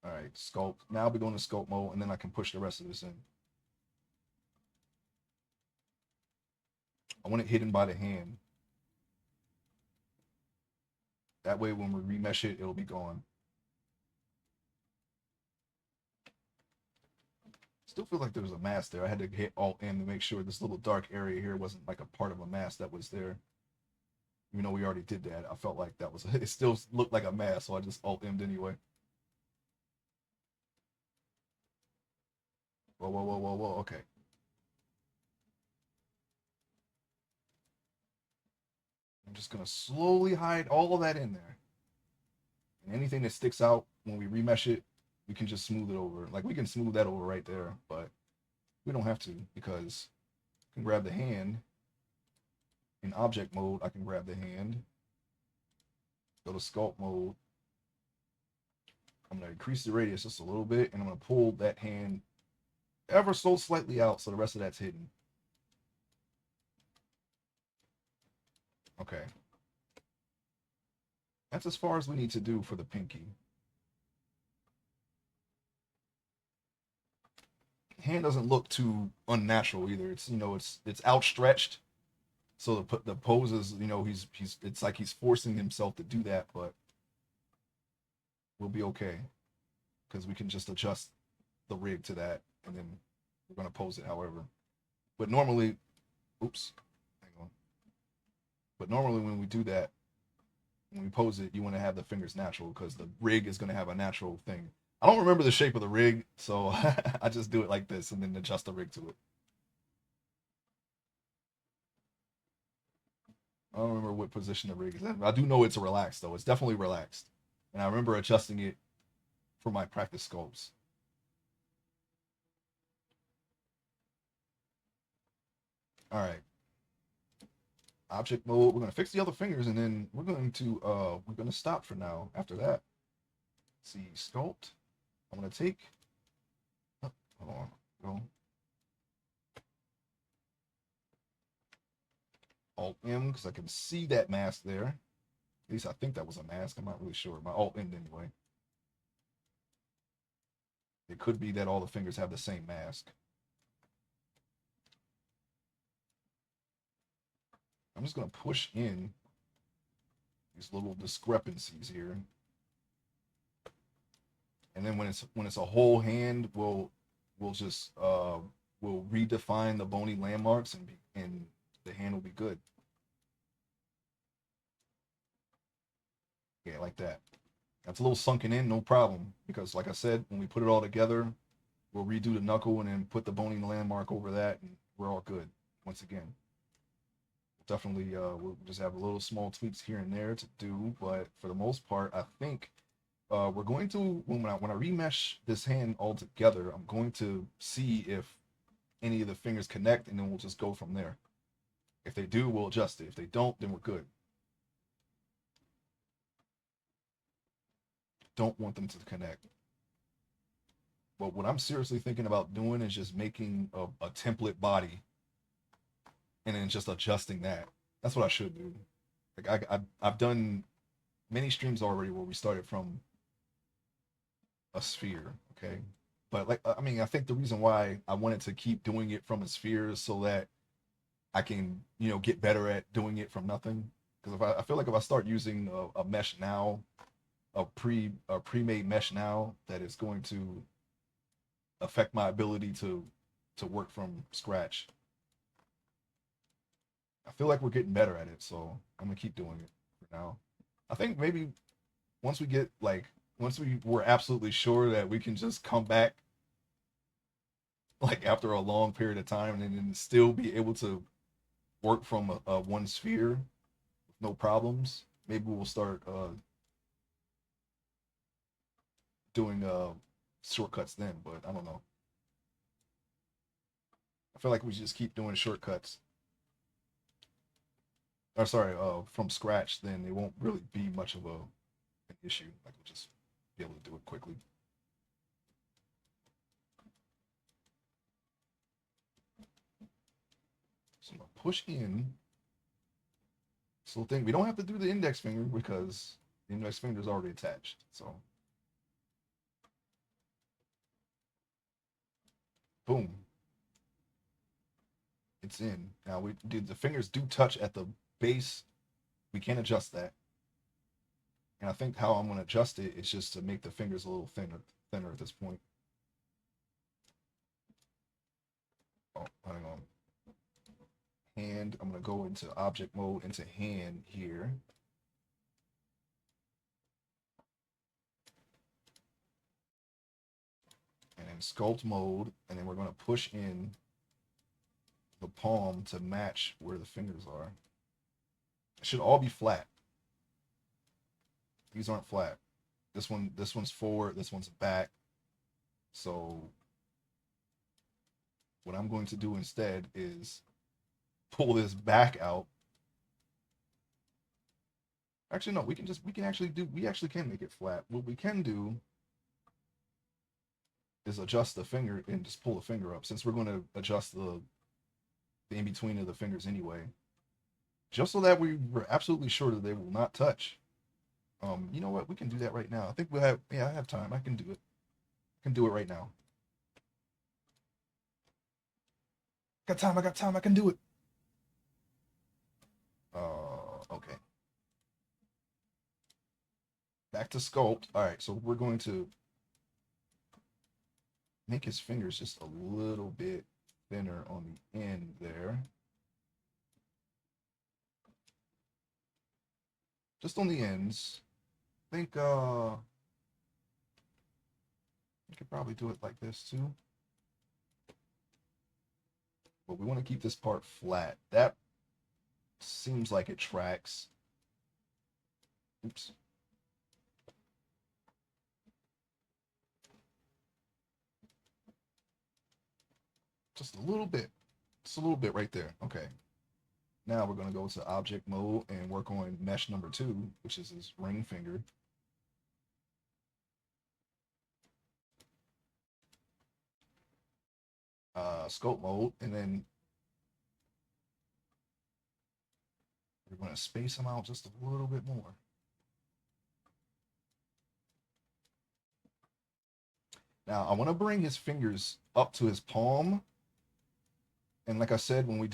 Speaker 1: All right, sculpt. Now we go into sculpt mode, and then I can push the rest of this in. I want it hidden by the hand. That way, when we remesh it, it'll be gone. Still feel like there was a mask there. I had to hit Alt-M to make sure this little dark area here wasn't like a part of a mask that was there. Even though we already did that, I felt like that was, it still looked like a mask, so I just Alt-M'd anyway. Whoa, whoa, whoa, whoa, whoa, okay. I'm just gonna slowly hide all of that in there. And anything that sticks out when we remesh it, we can just smooth it over. Like we can smooth that over right there, but we don't have to because I can grab the hand. In object mode, I can grab the hand. Go to sculpt mode. I'm gonna increase the radius just a little bit, and I'm gonna pull that hand ever so slightly out so the rest of that's hidden. Okay. That's as far as we need to do for the pinky. Hand doesn't look too unnatural either. It's, you know, it's outstretched. So the pose is, you know, he's it's like he's forcing himself to do that, but we'll be okay because we can just adjust the rig to that, and then we're gonna pose it however. But normally, oops, hang on. But normally when we do that, when we pose it, you want to have the fingers natural because the rig is gonna have a natural thing. I don't remember the shape of the rig, so I just do it like this and then adjust the rig to it. I don't remember what position the rig is in. I do know it's relaxed though. It's definitely relaxed, and I remember adjusting it for my practice sculpts. All right, object mode. We're gonna fix the other fingers, and then we're gonna stop for now. After that, let's see sculpt. I'm gonna take. Oh, hold on. Go. Alt M because I can see that mask there. At least I think that was a mask. I'm not really sure. My Alt M anyway. It could be that all the fingers have the same mask. I'm just gonna push in these little discrepancies here, and then when it's a whole hand, we'll just we'll redefine the bony landmarks and the hand will be good. Yeah, like that. That's a little sunken in, no problem. Because like I said, when we put it all together, we'll redo the knuckle and then put the bony landmark over that, and we're all good once again. Definitely, we'll just have a little small tweaks here and there to do, but for the most part, I think we're going to when I remesh this hand all together, I'm going to see if any of the fingers connect, and then we'll just go from there. If they do, we'll adjust it. If they don't, then we're good. Don't want them to connect. But what I'm seriously thinking about doing is just making a template body and then just adjusting that. That's what I should do. Like I've done many streams already where we started from a sphere, okay? But like I mean, I think the reason why I wanted to keep doing it from a sphere is so that I can, you know, get better at doing it from nothing. Because if I feel like if I start using a mesh now, a pre-made mesh now, that is going to affect my ability to work from scratch. I feel like we're getting better at it, so I'm gonna keep doing it for now. I think maybe once we get like once we were absolutely sure that we can just come back like after a long period of time and then still be able to work from a one sphere with no problems, maybe we'll start doing shortcuts then. But I don't know. I feel like we just keep doing shortcuts. Or sorry, from scratch, then it won't really be much of an issue. Like we'll just be able to do it quickly. So I'm gonna push in this little thing. We don't have to do the index finger because the index finger is already attached. So boom, it's in. Now we do the fingers do touch at the base. We can adjust that. And I think how I'm going to adjust it is just to make the fingers a little thinner at this point. Oh, hang on. Hand, I'm going to go into object mode, into hand here. And then sculpt mode, and then we're going to push in the palm to match where the fingers are. It should all be flat. These aren't flat. This one's forward, this one's back. So what I'm going to do instead is pull this back out. Actually, no, we can actually make it flat. What we can do is adjust the finger and just pull the finger up, since we're going to adjust the in between of the fingers anyway, just so that we're absolutely sure that they will not touch. You know what? We can do that right now. I think we'll have, yeah, I have time. I can do it. I can do it right now. Got time. I got time. I can do it. Okay. Back to sculpt. All right, so we're going to make his fingers just a little bit thinner on the end there. Just on the ends. I think you could probably do it like this too. But we want to keep this part flat. That seems like it tracks. Oops. Just a little bit. Just a little bit right there. Okay. Now we're going to go to object mode and work on mesh number 2, which is his ring finger. Scope mode, and then we're going to space them out just a little bit more. Now I want to bring his fingers up to his palm, and like I said, when we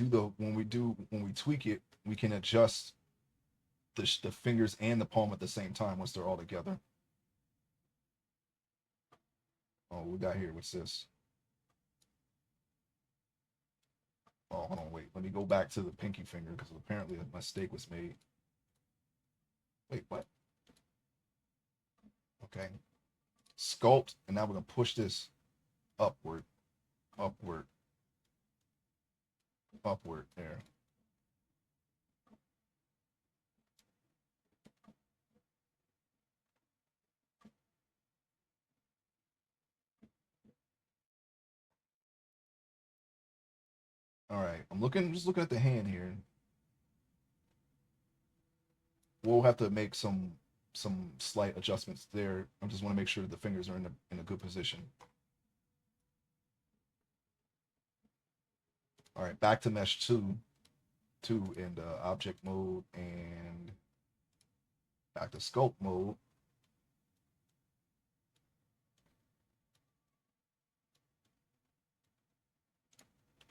Speaker 1: tweak it, we can adjust the fingers and the palm at the same time once they're all together. Oh, we got here. What's this? Oh, hold on, wait. Let me go back to the pinky finger because apparently a mistake was made. Wait, what? Okay. Sculpt, and now we're going to push this upward, upward, upward there. All right, just looking at the hand here. We'll have to make some slight adjustments there. I just want to make sure that the fingers are in a good position. All right, back to mesh 2 in object mode, and back to sculpt mode.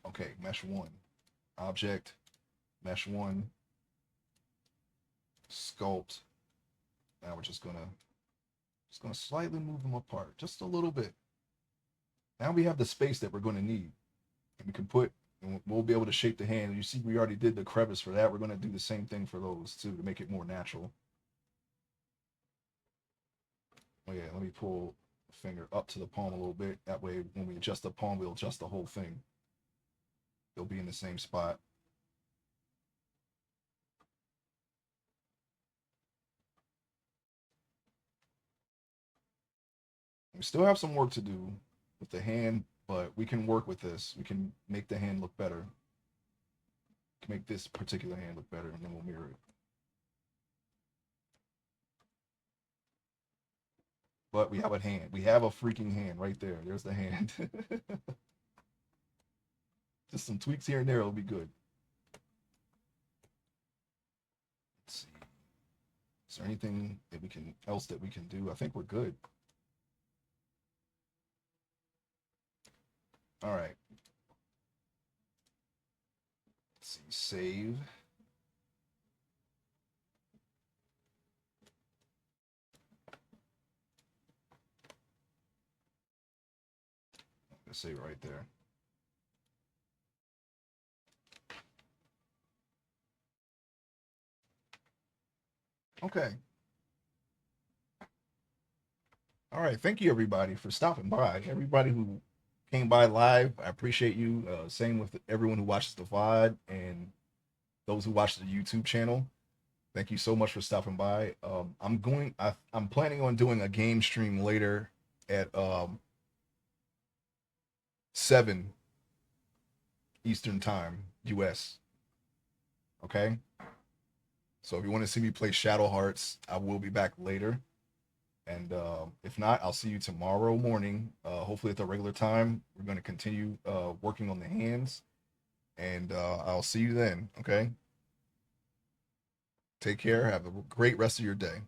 Speaker 1: Okay, mesh 1, object, mesh 1, sculpt. Now we're just gonna slightly move them apart just a little bit. Now we have the space that we're going to need, and we can put, and we'll be able to shape the hand. You see, we already did the crevice for that. We're going to do the same thing for those too to make it more natural. Oh yeah, let me pull the finger up to the palm a little bit. That way, when we adjust the palm, we'll adjust the whole thing. They'll be in the same spot. We still have some work to do with the hand, but we can work with this. We can make the hand look better. We can make this particular hand look better, and then we'll mirror it. but we have a hand. We have a freaking hand right there. There's the hand. Just some tweaks here and there will be good. Let's see. Is there anything that we can else that we can do? I think we're good. All right. Let's see. Save. Let's save right there. Okay. All right. Thank you, everybody, for stopping by. Everybody who came by live, I appreciate you. Same with everyone who watches the VOD and those who watch the YouTube channel. Thank you so much for stopping by. I'm planning on doing a game stream later at 7 Eastern Time, US. Okay? So if you want to see me play Shadow Hearts, I will be back later. And if not, I'll see you tomorrow morning. Hopefully at the regular time. We're going to continue working on the hands. And I'll see you then. Okay? Take care. Have a great rest of your day.